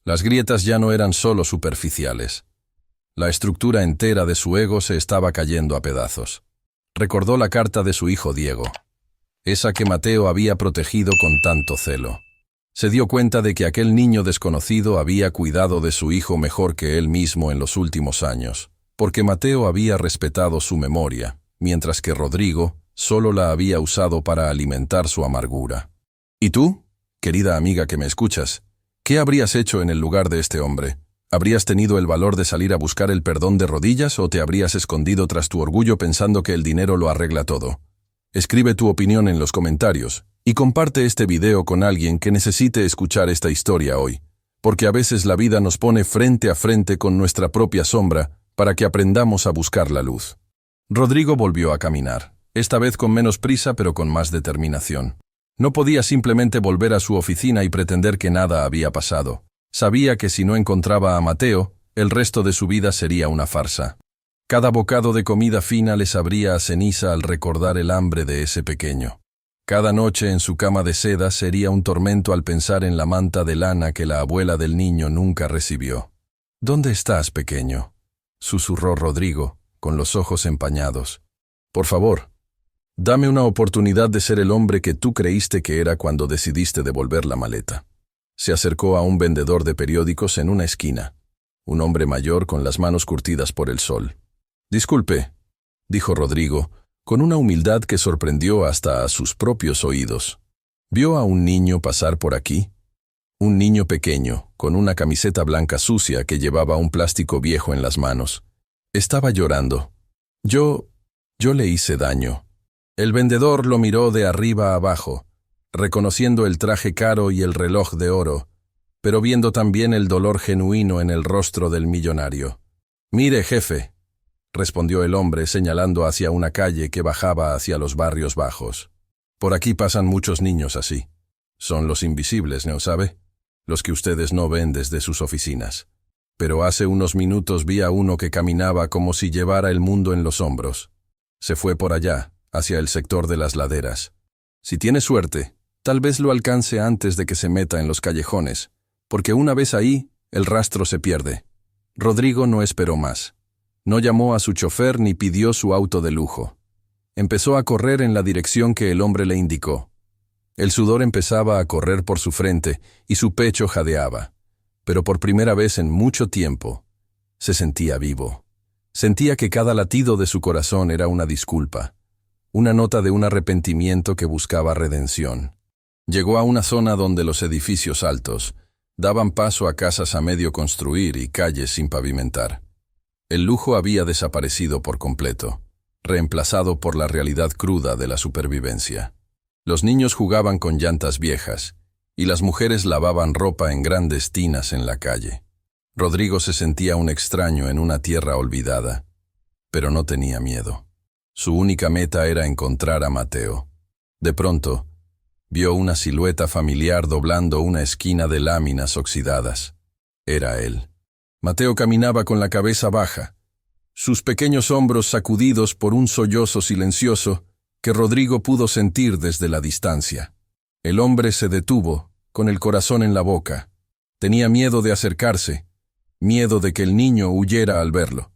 Las grietas ya no eran solo superficiales. La estructura entera de su ego se estaba cayendo a pedazos. Recordó la carta de su hijo Diego, esa que Mateo había protegido con tanto celo. Se dio cuenta de que aquel niño desconocido había cuidado de su hijo mejor que él mismo en los últimos años, porque Mateo había respetado su memoria, mientras que Rodrigo solo la había usado para alimentar su amargura. ¿Y tú, querida amiga que me escuchas, qué habrías hecho en el lugar de este hombre? ¿Habrías tenido el valor de salir a buscar el perdón de rodillas o te habrías escondido tras tu orgullo pensando que el dinero lo arregla todo? Escribe tu opinión en los comentarios y comparte este video con alguien que necesite escuchar esta historia hoy, porque a veces la vida nos pone frente a frente con nuestra propia sombra para que aprendamos a buscar la luz. Rodrigo volvió a caminar, esta vez con menos prisa pero con más determinación. No podía simplemente volver a su oficina y pretender que nada había pasado. Sabía que si no encontraba a Mateo, el resto de su vida sería una farsa. Cada bocado de comida fina le sabría a ceniza al recordar el hambre de ese pequeño. Cada noche en su cama de seda sería un tormento al pensar en la manta de lana que la abuela del niño nunca recibió. «¿Dónde estás, pequeño?», susurró Rodrigo, con los ojos empañados. «Por favor, dame una oportunidad de ser el hombre que tú creíste que era cuando decidiste devolver la maleta». Se acercó a un vendedor de periódicos en una esquina, un hombre mayor con las manos curtidas por el sol. «Disculpe», dijo Rodrigo, con una humildad que sorprendió hasta a sus propios oídos. «¿Vio a un niño pasar por aquí?» Un niño pequeño, con una camiseta blanca sucia que llevaba un plástico viejo en las manos. Estaba llorando. Yo le hice daño». El vendedor lo miró de arriba a abajo, reconociendo el traje caro y el reloj de oro, pero viendo también el dolor genuino en el rostro del millonario. «Mire, jefe», respondió el hombre señalando hacia una calle que bajaba hacia los barrios bajos. «Por aquí pasan muchos niños así. Son los invisibles, ¿no sabe? Los que ustedes no ven desde sus oficinas. Pero hace unos minutos vi a uno que caminaba como si llevara el mundo en los hombros. Se fue por allá, hacia el sector de las laderas. Si tiene suerte, tal vez lo alcance antes de que se meta en los callejones, porque una vez ahí, el rastro se pierde». Rodrigo no esperó más. No llamó a su chofer ni pidió su auto de lujo. Empezó a correr en la dirección que el hombre le indicó. El sudor empezaba a correr por su frente y su pecho jadeaba, pero por primera vez en mucho tiempo se sentía vivo. Sentía que cada latido de su corazón era una disculpa, una nota de un arrepentimiento que buscaba redención. Llegó a una zona donde los edificios altos daban paso a casas a medio construir y calles sin pavimentar. El lujo había desaparecido por completo, reemplazado por la realidad cruda de la supervivencia. Los niños jugaban con llantas viejas, y las mujeres lavaban ropa en grandes tinas en la calle. Rodrigo se sentía un extraño en una tierra olvidada, pero no tenía miedo. Su única meta era encontrar a Mateo. De pronto, vio una silueta familiar doblando una esquina de láminas oxidadas. Era él. Mateo caminaba con la cabeza baja, sus pequeños hombros sacudidos por un sollozo silencioso que Rodrigo pudo sentir desde la distancia. El hombre se detuvo, con el corazón en la boca. Tenía miedo de acercarse, miedo de que el niño huyera al verlo,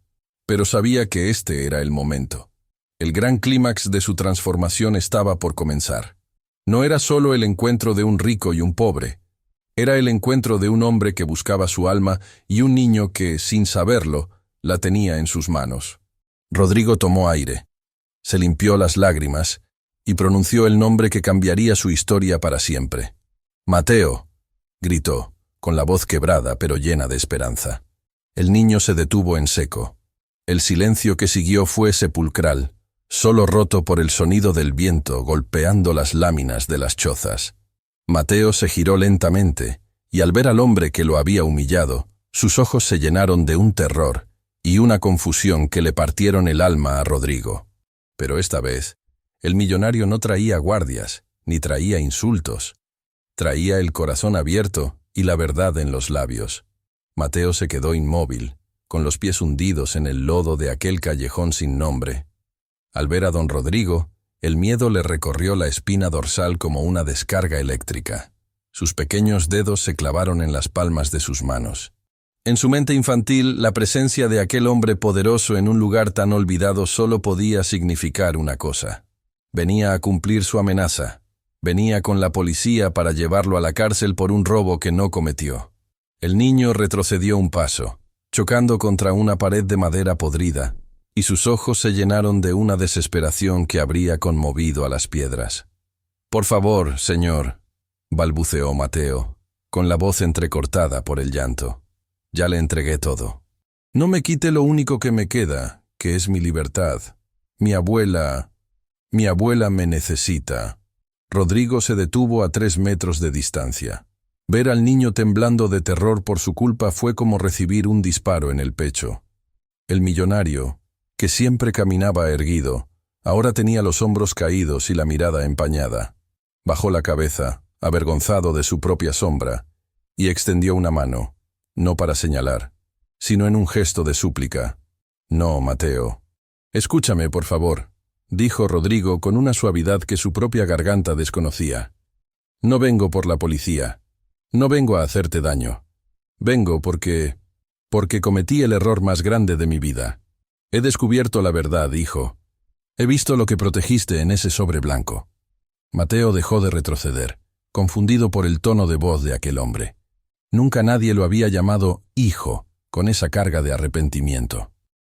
pero sabía que este era el momento. El gran clímax de su transformación estaba por comenzar. No era solo el encuentro de un rico y un pobre, era el encuentro de un hombre que buscaba su alma y un niño que, sin saberlo, la tenía en sus manos. Rodrigo tomó aire, se limpió las lágrimas y pronunció el nombre que cambiaría su historia para siempre. «Mateo», gritó, con la voz quebrada pero llena de esperanza. El niño se detuvo en seco. El silencio que siguió fue sepulcral, solo roto por el sonido del viento golpeando las láminas de las chozas. Mateo se giró lentamente, y al ver al hombre que lo había humillado, sus ojos se llenaron de un terror y una confusión que le partieron el alma a Rodrigo. Pero esta vez, el millonario no traía guardias, ni traía insultos. Traía el corazón abierto y la verdad en los labios. Mateo se quedó inmóvil, con los pies hundidos en el lodo de aquel callejón sin nombre. Al ver a don Rodrigo, el miedo le recorrió la espina dorsal como una descarga eléctrica. Sus pequeños dedos se clavaron en las palmas de sus manos. En su mente infantil, la presencia de aquel hombre poderoso en un lugar tan olvidado solo podía significar una cosa. Venía a cumplir su amenaza. Venía con la policía para llevarlo a la cárcel por un robo que no cometió. El niño retrocedió un paso, chocando contra una pared de madera podrida, y sus ojos se llenaron de una desesperación que habría conmovido a las piedras. «Por favor, señor», balbuceó Mateo, con la voz entrecortada por el llanto. «Ya le entregué todo. No me quite lo único que me queda, que es mi libertad. Mi abuela me necesita». Rodrigo se detuvo a 3 metros de distancia. Ver al niño temblando de terror por su culpa fue como recibir un disparo en el pecho. El millonario, que siempre caminaba erguido, ahora tenía los hombros caídos y la mirada empañada. Bajó la cabeza, avergonzado de su propia sombra, y extendió una mano, no para señalar, sino en un gesto de súplica. «No, Mateo. Escúchame, por favor», dijo Rodrigo con una suavidad que su propia garganta desconocía. «No vengo por la policía. No vengo a hacerte daño. Vengo porque cometí el error más grande de mi vida. He descubierto la verdad, hijo. He visto lo que protegiste en ese sobre blanco». Mateo dejó de retroceder, confundido por el tono de voz de aquel hombre. Nunca nadie lo había llamado hijo, con esa carga de arrepentimiento.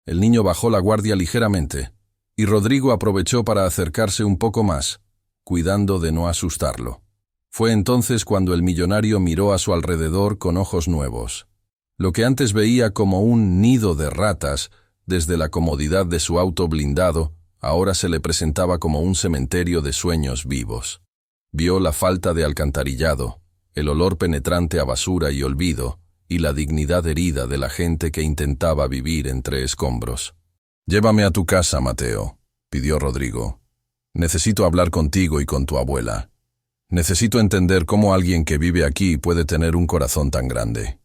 El niño bajó la guardia ligeramente, y Rodrigo aprovechó para acercarse un poco más, cuidando de no asustarlo. Fue entonces cuando el millonario miró a su alrededor con ojos nuevos. Lo que antes veía como un nido de ratas, desde la comodidad de su auto blindado, ahora se le presentaba como un cementerio de sueños vivos. Vio la falta de alcantarillado, el olor penetrante a basura y olvido, y la dignidad herida de la gente que intentaba vivir entre escombros. «Llévame a tu casa, Mateo», pidió Rodrigo. «Necesito hablar contigo y con tu abuela. Necesito entender cómo alguien que vive aquí puede tener un corazón tan grande».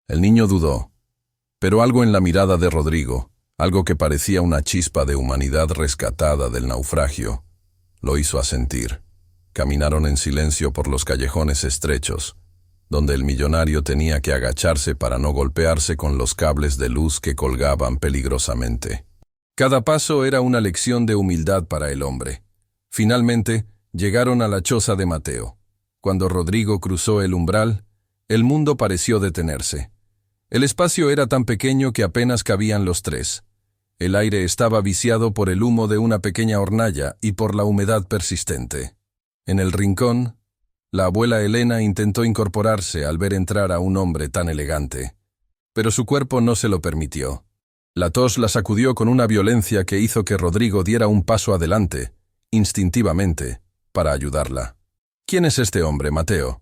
El niño dudó, pero algo en la mirada de Rodrigo, algo que parecía una chispa de humanidad rescatada del naufragio, lo hizo asentir. Caminaron en silencio por los callejones estrechos, donde el millonario tenía que agacharse para no golpearse con los cables de luz que colgaban peligrosamente. Cada paso era una lección de humildad para el hombre. Finalmente, llegaron a la choza de Mateo. Cuando Rodrigo cruzó el umbral, el mundo pareció detenerse. El espacio era tan pequeño que apenas cabían los tres. El aire estaba viciado por el humo de una pequeña hornalla y por la humedad persistente. En el rincón, la abuela Elena intentó incorporarse al ver entrar a un hombre tan elegante, pero su cuerpo no se lo permitió. La tos la sacudió con una violencia que hizo que Rodrigo diera un paso adelante, instintivamente, para ayudarla. «¿Quién es este hombre, Mateo?»,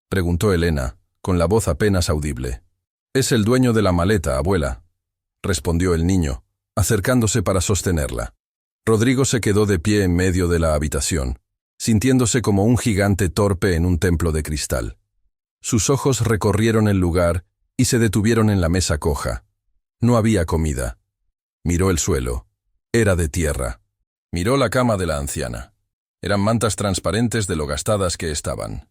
preguntó Elena, con la voz apenas audible. «Es el dueño de la maleta, abuela», respondió el niño, acercándose para sostenerla. Rodrigo se quedó de pie en medio de la habitación, sintiéndose como un gigante torpe en un templo de cristal. Sus ojos recorrieron el lugar y se detuvieron en la mesa coja. No había comida. Miró el suelo. Era de tierra. Miró la cama de la anciana. Eran mantas transparentes de lo gastadas que estaban.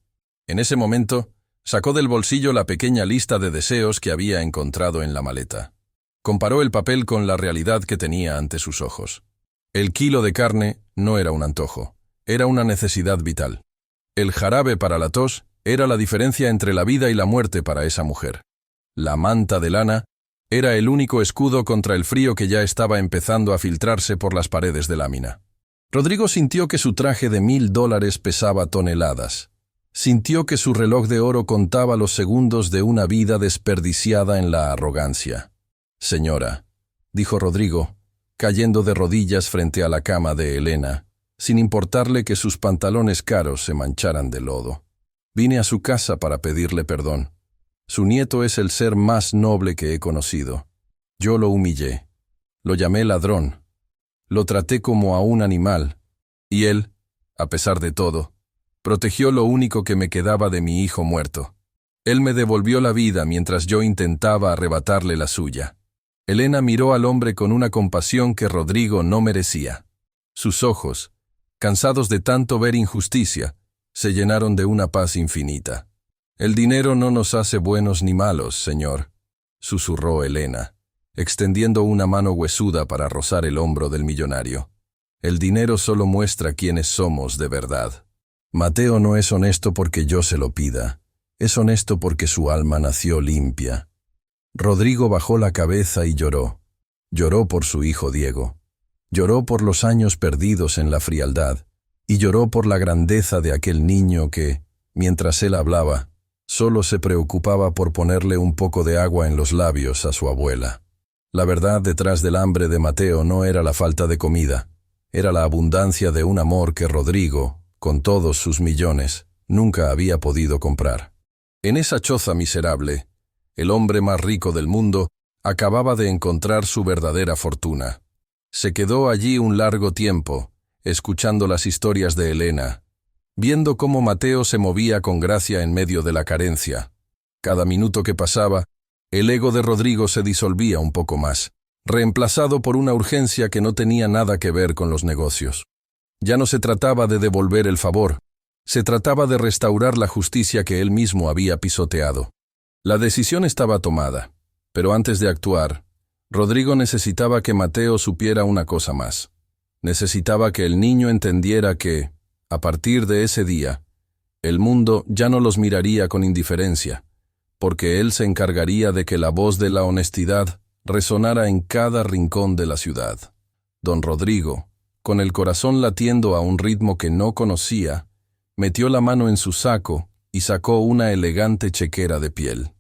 En ese momento, sacó del bolsillo la pequeña lista de deseos que había encontrado en la maleta. Comparó el papel con la realidad que tenía ante sus ojos. El kilo de carne no era un antojo. Era una necesidad vital. El jarabe para la tos era la diferencia entre la vida y la muerte para esa mujer. La manta de lana era el único escudo contra el frío que ya estaba empezando a filtrarse por las paredes de lámina. Rodrigo sintió que su traje de $1000 pesaba toneladas. Sintió que su reloj de oro contaba los segundos de una vida desperdiciada en la arrogancia. «Señora», dijo Rodrigo, cayendo de rodillas frente a la cama de Elena, sin importarle que sus pantalones caros se mancharan de lodo. «Vine a su casa para pedirle perdón. Su nieto es el ser más noble que he conocido. Yo lo humillé. Lo llamé ladrón. Lo traté como a un animal. Y él, a pesar de todo, protegió lo único que me quedaba de mi hijo muerto. Él me devolvió la vida mientras yo intentaba arrebatarle la suya. Elena miró al hombre con una compasión que Rodrigo no merecía. Sus ojos, cansados de tanto ver injusticia, se llenaron de una paz infinita. «El dinero no nos hace buenos ni malos, señor», susurró Elena, extendiendo una mano huesuda para rozar el hombro del millonario. «El dinero solo muestra quiénes somos de verdad. Mateo no es honesto porque yo se lo pida. Es honesto porque su alma nació limpia». Rodrigo bajó la cabeza y lloró. Lloró por su hijo Diego. Lloró por los años perdidos en la frialdad. Y lloró por la grandeza de aquel niño que, mientras él hablaba, solo se preocupaba por ponerle un poco de agua en los labios a su abuela. La verdad detrás del hambre de Mateo no era la falta de comida, era la abundancia de un amor que Rodrigo, con todos sus millones, nunca había podido comprar. En esa choza miserable, el hombre más rico del mundo acababa de encontrar su verdadera fortuna. Se quedó allí un largo tiempo, escuchando las historias de Elena, viendo cómo Mateo se movía con gracia en medio de la carencia. Cada minuto que pasaba, el ego de Rodrigo se disolvía un poco más, reemplazado por una urgencia que no tenía nada que ver con los negocios. Ya no se trataba de devolver el favor, se trataba de restaurar la justicia que él mismo había pisoteado. La decisión estaba tomada, pero antes de actuar, Rodrigo necesitaba que Mateo supiera una cosa más. Necesitaba que el niño entendiera que, a partir de ese día, el mundo ya no los miraría con indiferencia, porque él se encargaría de que la voz de la honestidad resonara en cada rincón de la ciudad. Don Rodrigo, con el corazón latiendo a un ritmo que no conocía, metió la mano en su saco y sacó una elegante chequera de piel.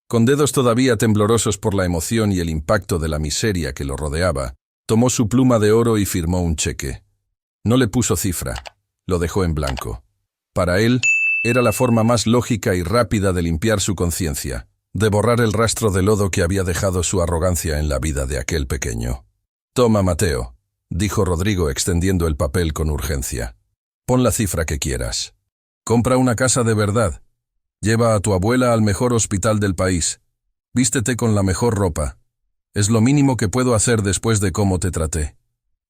Con dedos todavía temblorosos por la emoción y el impacto de la miseria que lo rodeaba, tomó su pluma de oro y firmó un cheque. No le puso cifra, lo dejó en blanco. Para él, era la forma más lógica y rápida de limpiar su conciencia, de borrar el rastro de lodo que había dejado su arrogancia en la vida de aquel pequeño. «Toma, Mateo», dijo Rodrigo extendiendo el papel con urgencia. «Pon la cifra que quieras. Compra una casa de verdad. Lleva a tu abuela al mejor hospital del país. Vístete con la mejor ropa. Es lo mínimo que puedo hacer después de cómo te traté.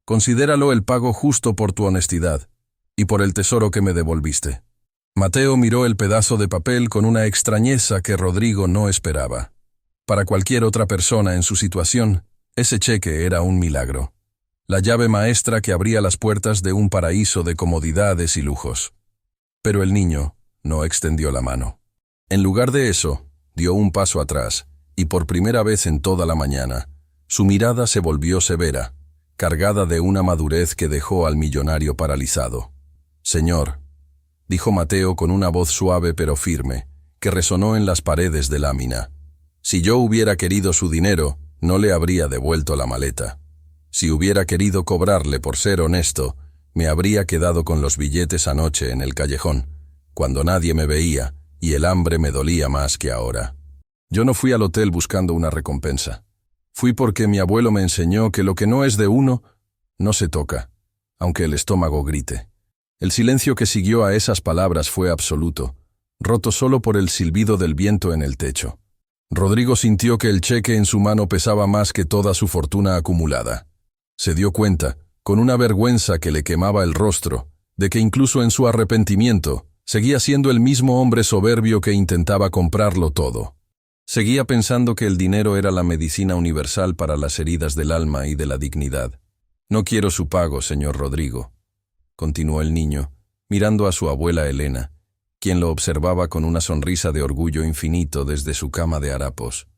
Considéralo el pago justo por tu honestidad y por el tesoro que me devolviste». Mateo miró el pedazo de papel con una extrañeza que Rodrigo no esperaba. Para cualquier otra persona en su situación, ese cheque era un milagro. La llave maestra que abría las puertas de un paraíso de comodidades y lujos. Pero el niño no extendió la mano. En lugar de eso, dio un paso atrás, y por primera vez en toda la mañana, su mirada se volvió severa, cargada de una madurez que dejó al millonario paralizado. «Señor», dijo Mateo con una voz suave pero firme, que resonó en las paredes de lámina. «Si yo hubiera querido su dinero, no le habría devuelto la maleta. Si hubiera querido cobrarle por ser honesto, me habría quedado con los billetes anoche en el callejón, cuando nadie me veía y el hambre me dolía más que ahora. Yo no fui al hotel buscando una recompensa. Fui porque mi abuelo me enseñó que lo que no es de uno, no se toca, aunque el estómago grite». El silencio que siguió a esas palabras fue absoluto, roto solo por el silbido del viento en el techo. Rodrigo sintió que el cheque en su mano pesaba más que toda su fortuna acumulada. Se dio cuenta, con una vergüenza que le quemaba el rostro, de que incluso en su arrepentimiento, seguía siendo el mismo hombre soberbio que intentaba comprarlo todo. Seguía pensando que el dinero era la medicina universal para las heridas del alma y de la dignidad. «No quiero su pago, señor Rodrigo», continuó el niño, mirando a su abuela Elena, quien lo observaba con una sonrisa de orgullo infinito desde su cama de harapos.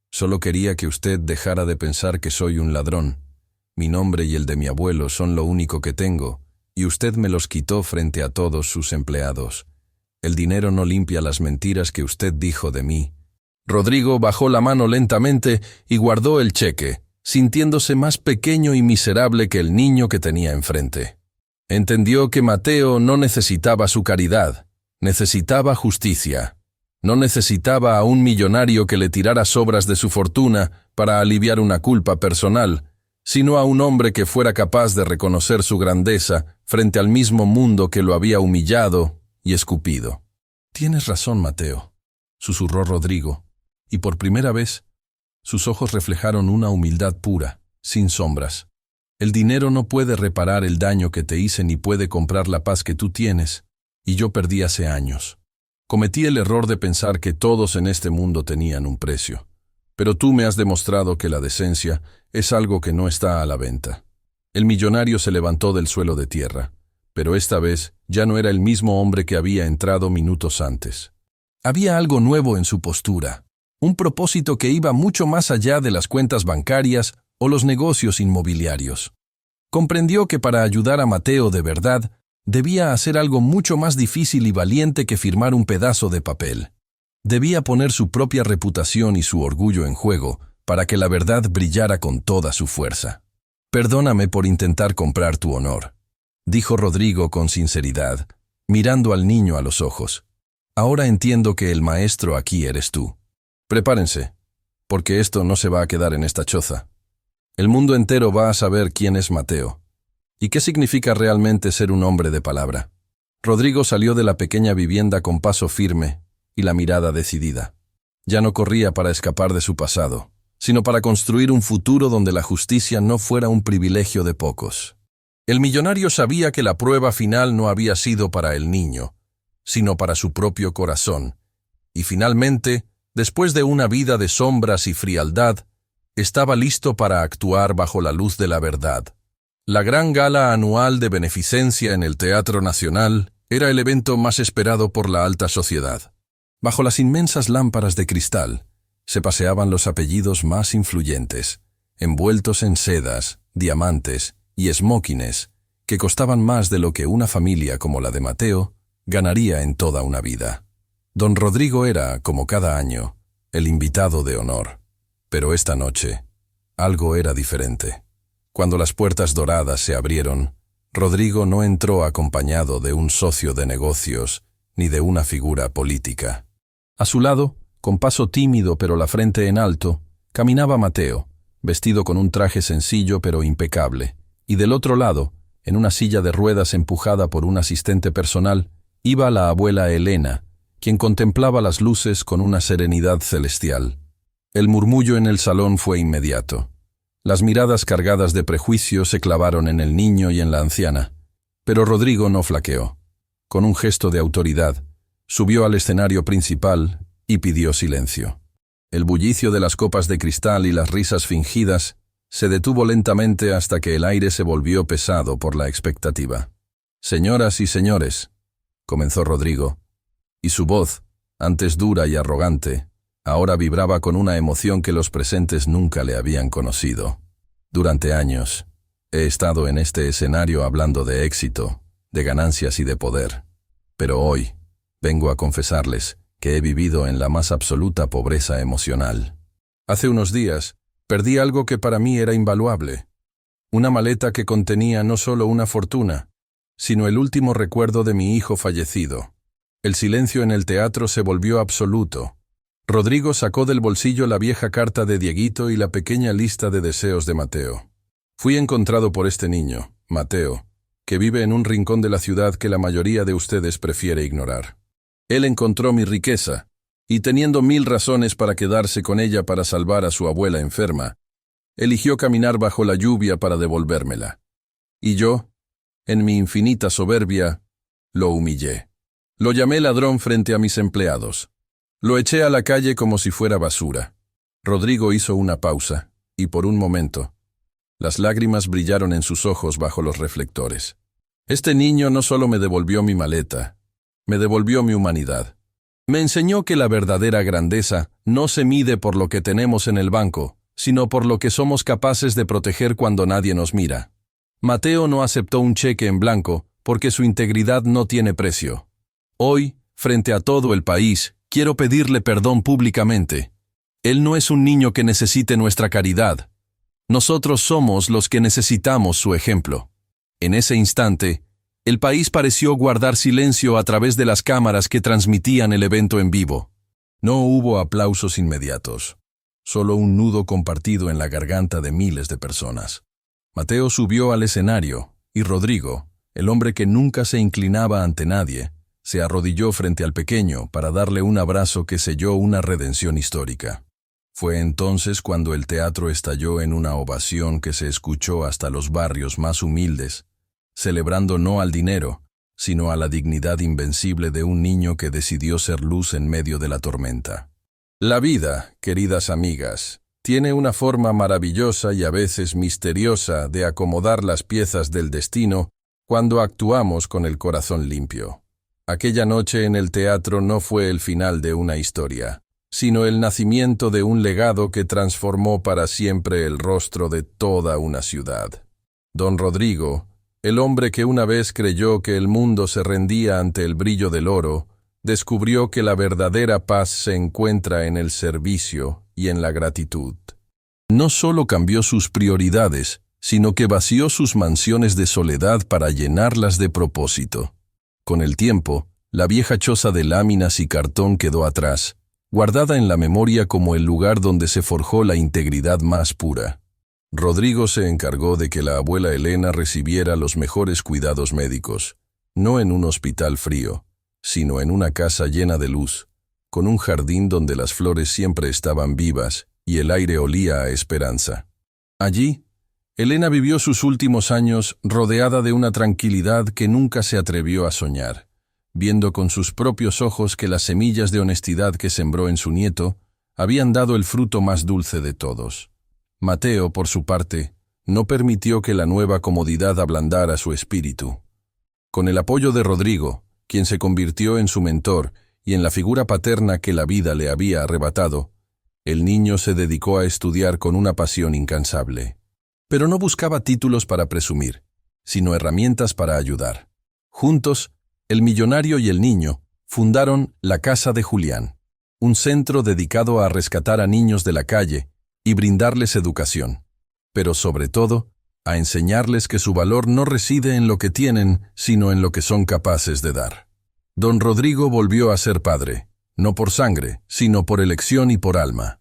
«Solo quería que usted dejara de pensar que soy un ladrón. Mi nombre y el de mi abuelo son lo único que tengo, y usted me los quitó frente a todos sus empleados. El dinero no limpia las mentiras que usted dijo de mí». Rodrigo bajó la mano lentamente y guardó el cheque, sintiéndose más pequeño y miserable que el niño que tenía enfrente. Entendió que Mateo no necesitaba su caridad, necesitaba justicia. No necesitaba a un millonario que le tirara sobras de su fortuna para aliviar una culpa personal, sino a un hombre que fuera capaz de reconocer su grandeza frente al mismo mundo que lo había humillado y escupido. «Tienes razón, Mateo», susurró Rodrigo, y por primera vez sus ojos reflejaron una humildad pura, sin sombras. «El dinero no puede reparar el daño que te hice ni puede comprar la paz que tú tienes, y yo perdí hace años. Cometí el error de pensar que todos en este mundo tenían un precio. Pero tú me has demostrado que la decencia es algo que no está a la venta». El millonario se levantó del suelo de tierra, pero esta vez ya no era el mismo hombre que había entrado minutos antes. Había algo nuevo en su postura, un propósito que iba mucho más allá de las cuentas bancarias o los negocios inmobiliarios. Comprendió que para ayudar a Mateo de verdad, debía hacer algo mucho más difícil y valiente que firmar un pedazo de papel. Debía poner su propia reputación y su orgullo en juego para que la verdad brillara con toda su fuerza. «Perdóname por intentar comprar tu honor», dijo Rodrigo con sinceridad, mirando al niño a los ojos. «Ahora entiendo que el maestro aquí eres tú. Prepárense, porque esto no se va a quedar en esta choza. El mundo entero va a saber quién es Mateo y qué significa realmente ser un hombre de palabra». Rodrigo salió de la pequeña vivienda con paso firme y la mirada decidida. Ya no corría para escapar de su pasado, sino para construir un futuro donde la justicia no fuera un privilegio de pocos. El millonario sabía que la prueba final no había sido para el niño, sino para su propio corazón, y finalmente, después de una vida de sombras y frialdad, estaba listo para actuar bajo la luz de la verdad. La gran gala anual de beneficencia en el Teatro Nacional era el evento más esperado por la alta sociedad. Bajo las inmensas lámparas de cristal se paseaban los apellidos más influyentes, envueltos en sedas, diamantes y esmóquines que costaban más de lo que una familia como la de Mateo ganaría en toda una vida. Don Rodrigo era, como cada año, el invitado de honor. Pero esta noche, algo era diferente. Cuando las puertas doradas se abrieron, Rodrigo no entró acompañado de un socio de negocios ni de una figura política. A su lado, con paso tímido pero la frente en alto, caminaba Mateo, vestido con un traje sencillo pero impecable, y del otro lado, en una silla de ruedas empujada por un asistente personal, iba la abuela Elena, quien contemplaba las luces con una serenidad celestial. El murmullo en el salón fue inmediato. Las miradas cargadas de prejuicio se clavaron en el niño y en la anciana, pero Rodrigo no flaqueó. Con un gesto de autoridad, subió al escenario principal y pidió silencio. El bullicio de las copas de cristal y las risas fingidas se detuvo lentamente hasta que el aire se volvió pesado por la expectativa. «Señoras y señores», comenzó Rodrigo, y su voz, antes dura y arrogante, ahora vibraba con una emoción que los presentes nunca le habían conocido. «Durante años he estado en este escenario hablando de éxito, de ganancias y de poder. Pero hoy vengo a confesarles que he vivido en la más absoluta pobreza emocional. Hace unos días perdí algo que para mí era invaluable. Una maleta que contenía no solo una fortuna, sino el último recuerdo de mi hijo fallecido». El silencio en el teatro se volvió absoluto. Rodrigo sacó del bolsillo la vieja carta de Dieguito y la pequeña lista de deseos de Mateo. «Fui encontrado por este niño, Mateo, que vive en un rincón de la ciudad que la mayoría de ustedes prefiere ignorar. Él encontró mi riqueza, y teniendo 1000 razones para quedarse con ella para salvar a su abuela enferma, eligió caminar bajo la lluvia para devolvérmela. Y yo, en mi infinita soberbia, lo humillé. Lo llamé ladrón frente a mis empleados. Lo eché a la calle como si fuera basura». Rodrigo hizo una pausa, y por un momento, las lágrimas brillaron en sus ojos bajo los reflectores. «Este niño no solo me devolvió mi maleta, me devolvió mi humanidad. Me enseñó que la verdadera grandeza no se mide por lo que tenemos en el banco, sino por lo que somos capaces de proteger cuando nadie nos mira. Mateo no aceptó un cheque en blanco porque su integridad no tiene precio. Hoy, frente a todo el país, quiero pedirle perdón públicamente. Él no es un niño que necesite nuestra caridad. Nosotros somos los que necesitamos su ejemplo». En ese instante, el país pareció guardar silencio a través de las cámaras que transmitían el evento en vivo. No hubo aplausos inmediatos, solo un nudo compartido en la garganta de miles de personas. Mateo subió al escenario, y Rodrigo, el hombre que nunca se inclinaba ante nadie, se arrodilló frente al pequeño para darle un abrazo que selló una redención histórica. Fue entonces cuando el teatro estalló en una ovación que se escuchó hasta los barrios más humildes, celebrando no al dinero, sino a la dignidad invencible de un niño que decidió ser luz en medio de la tormenta. La vida, queridas amigas, tiene una forma maravillosa y a veces misteriosa de acomodar las piezas del destino cuando actuamos con el corazón limpio. Aquella noche en el teatro no fue el final de una historia, sino el nacimiento de un legado que transformó para siempre el rostro de toda una ciudad. Don Rodrigo, el hombre que una vez creyó que el mundo se rendía ante el brillo del oro, descubrió que la verdadera paz se encuentra en el servicio y en la gratitud. No solo cambió sus prioridades, sino que vació sus mansiones de soledad para llenarlas de propósito. Con el tiempo, la vieja choza de láminas y cartón quedó atrás, guardada en la memoria como el lugar donde se forjó la integridad más pura. Rodrigo se encargó de que la abuela Elena recibiera los mejores cuidados médicos, no en un hospital frío, sino en una casa llena de luz, con un jardín donde las flores siempre estaban vivas y el aire olía a esperanza. Allí, Elena vivió sus últimos años rodeada de una tranquilidad que nunca se atrevió a soñar, viendo con sus propios ojos que las semillas de honestidad que sembró en su nieto habían dado el fruto más dulce de todos. Mateo, por su parte, no permitió que la nueva comodidad ablandara su espíritu. Con el apoyo de Rodrigo, quien se convirtió en su mentor y en la figura paterna que la vida le había arrebatado, el niño se dedicó a estudiar con una pasión incansable. Pero no buscaba títulos para presumir, sino herramientas para ayudar. Juntos, el millonario y el niño fundaron la Casa de Julián, un centro dedicado a rescatar a niños de la calle y brindarles educación, pero sobre todo, a enseñarles que su valor no reside en lo que tienen, sino en lo que son capaces de dar. Don Rodrigo volvió a ser padre, no por sangre, sino por elección y por alma.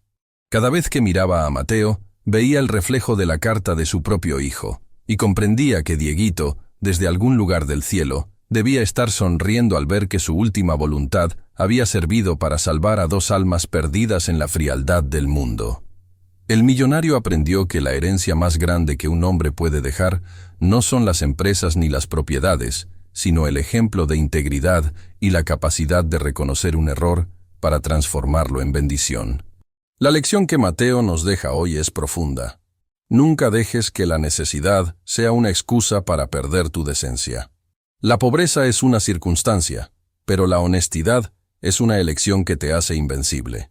Cada vez que miraba a Mateo, veía el reflejo de la carta de su propio hijo, y comprendía que Dieguito, desde algún lugar del cielo, debía estar sonriendo al ver que su última voluntad había servido para salvar a dos almas perdidas en la frialdad del mundo. El millonario aprendió que la herencia más grande que un hombre puede dejar no son las empresas ni las propiedades, sino el ejemplo de integridad y la capacidad de reconocer un error para transformarlo en bendición. La lección que Mateo nos deja hoy es profunda. Nunca dejes que la necesidad sea una excusa para perder tu decencia. La pobreza es una circunstancia, pero la honestidad es una elección que te hace invencible.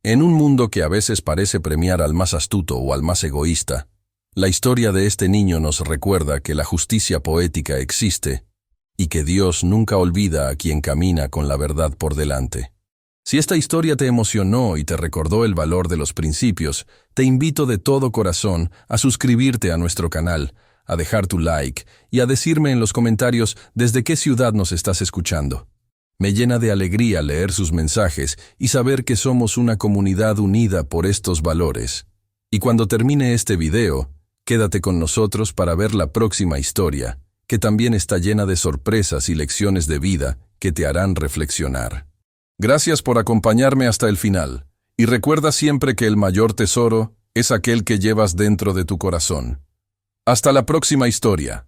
En un mundo que a veces parece premiar al más astuto o al más egoísta, la historia de este niño nos recuerda que la justicia poética existe y que Dios nunca olvida a quien camina con la verdad por delante. Si esta historia te emocionó y te recordó el valor de los principios, te invito de todo corazón a suscribirte a nuestro canal, a dejar tu like y a decirme en los comentarios desde qué ciudad nos estás escuchando. Me llena de alegría leer sus mensajes y saber que somos una comunidad unida por estos valores. Y cuando termine este video, quédate con nosotros para ver la próxima historia, que también está llena de sorpresas y lecciones de vida que te harán reflexionar. Gracias por acompañarme hasta el final, y recuerda siempre que el mayor tesoro es aquel que llevas dentro de tu corazón. Hasta la próxima historia.